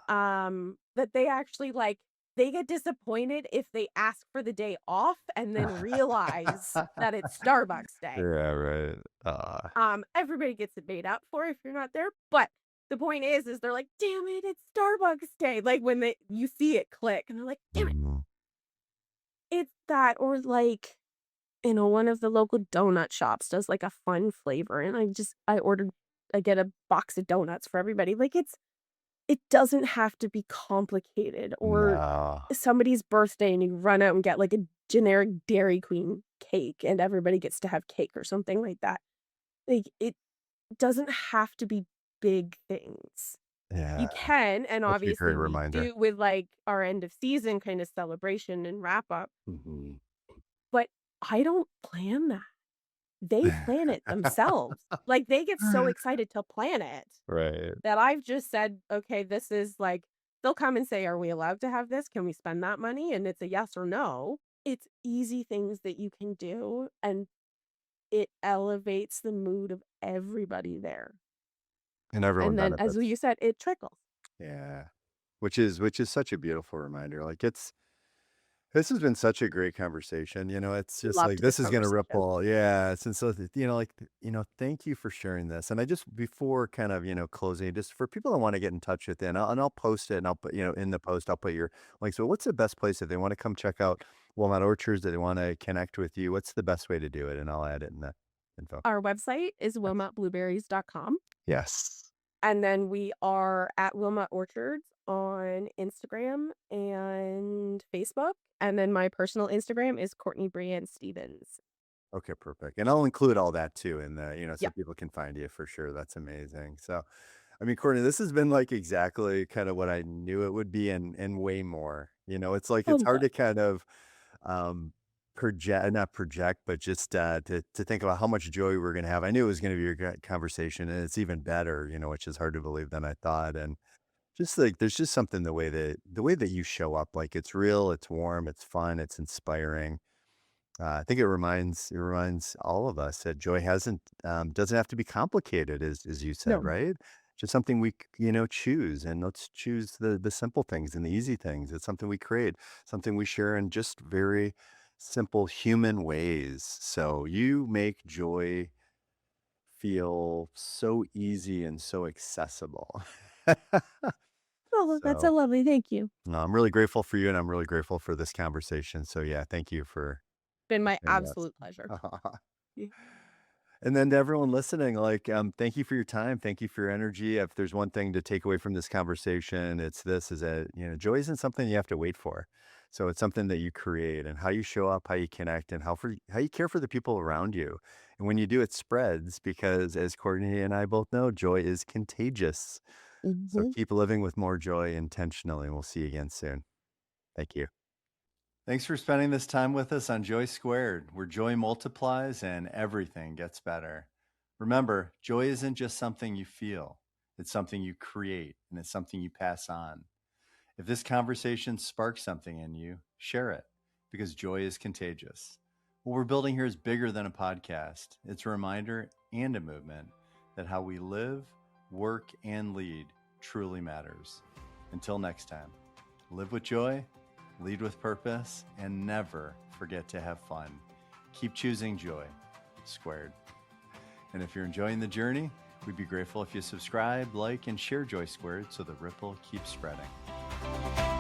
[SPEAKER 1] Yeah.
[SPEAKER 2] that they actually, like, they get disappointed if they ask for the day off and then realize that it's Starbucks day.
[SPEAKER 1] Yeah, right.
[SPEAKER 2] Everybody gets it made up for if you're not there, but the point is they're like, "Damn it, it's Starbucks day." Like, when you see it click and they're like, "Damn it,
[SPEAKER 1] Mhm.
[SPEAKER 2] it's that." Or, like, one of the local donut shops does, like, a fun flavor, and I get a box of donuts for everybody. Like, it doesn't have to be complicated, or
[SPEAKER 1] No.
[SPEAKER 2] somebody's birthday and you run out and get, like, a generic Dairy Queen cake and everybody gets to have cake or something like that. Like, it doesn't have to be big things.
[SPEAKER 1] Yeah,
[SPEAKER 2] You can, and
[SPEAKER 1] that's a great
[SPEAKER 2] obviously we
[SPEAKER 1] reminder.
[SPEAKER 2] do with, like, our end of season kind of celebration and wrap up,
[SPEAKER 1] Mhm.
[SPEAKER 2] but I don't plan that. They plan it themselves. Like, they get so excited to plan it
[SPEAKER 1] Right.
[SPEAKER 2] that I've just said, "Okay, this is like." They'll come and say, "Are we allowed to have this? Can we spend that money?" And it's a yes or no. It's easy things that you can do, and it elevates the mood of everybody there.
[SPEAKER 1] And everyone
[SPEAKER 2] And then, as
[SPEAKER 1] benefits.
[SPEAKER 2] you said, it trickles.
[SPEAKER 1] Yeah. Which is such a beautiful reminder. Like, this has been such a great conversation. It's just like
[SPEAKER 2] Loved this
[SPEAKER 1] this is gonna
[SPEAKER 2] conversation.
[SPEAKER 1] ripple. Yeah. Since so, like, thank you for sharing this. And I just before kind of, closing, just for people that want to get in touch with you, and I'll post it and I'll put, in the post, I'll put your like, so what's the best place if they want to come check out Wilmot Orchards, that they want to connect with you? What's the best way to do it? And I'll add it in the info.
[SPEAKER 2] Our website is
[SPEAKER 1] Yes.
[SPEAKER 2] wilmotblueberries.com,
[SPEAKER 1] Yes.
[SPEAKER 2] and then we are at Wilmot Orchards on Instagram and Facebook, and then my personal Instagram is Courtney Brienne Stevens.
[SPEAKER 1] Okay, perfect. And I'll include all that too in the, so
[SPEAKER 2] Yeah.
[SPEAKER 1] people can find you for sure. That's amazing. So, I mean, Courtney, this has been like exactly kind of what I knew it would be, and way more. It's like it's
[SPEAKER 2] Oh,
[SPEAKER 1] hard
[SPEAKER 2] good.
[SPEAKER 1] to kind of not project, but just to think about how much joy we're gonna have. I knew it was gonna be a great conversation, and it's even better, which is hard to believe than I thought. And just like there's just something the way that you show up, like it's real, it's warm, it's fun, it's inspiring. I think it reminds all of us that joy doesn't have to be complicated, as you said,
[SPEAKER 2] No.
[SPEAKER 1] right? Just something we choose, and let's choose the simple things and the easy things. It's something we create, something we share in just very simple human ways. So you make joy feel so easy and so accessible.
[SPEAKER 2] Oh, that's a
[SPEAKER 1] So
[SPEAKER 2] lovely, thank you.
[SPEAKER 1] no, I'm really grateful for you, and I'm really grateful for this conversation. So yeah, thank you for
[SPEAKER 2] Been my
[SPEAKER 1] sharing this.
[SPEAKER 2] absolute pleasure. Yeah.
[SPEAKER 1] And then to everyone listening, like, thank you for your time. Thank you for your energy. If there's one thing to take away from this conversation, it's this, is that, joy isn't something you have to wait for. So it's something that you create, and how you show up, how you connect, and how you care for the people around you. And when you do, it spreads because, as Courtney and I both know, joy is contagious. So
[SPEAKER 2] Mhm.
[SPEAKER 1] keep living with more joy intentionally, and we'll see you again soon. Thank you. Thanks for spending this time with us on Joy Squared, where joy multiplies and everything gets better. Remember, joy isn't just something you feel, it's something you create, and it's something you pass on. If this conversation sparks something in you, share it, because joy is contagious. What we're building here is bigger than a podcast. It's a reminder and a movement that how we live, work, and lead truly matters. Until next time, live with joy, lead with purpose, and never forget to have fun. Keep choosing joy squared. And if you're enjoying the journey, we'd be grateful if you subscribe, like, and share Joy Squared so the ripple keeps spreading.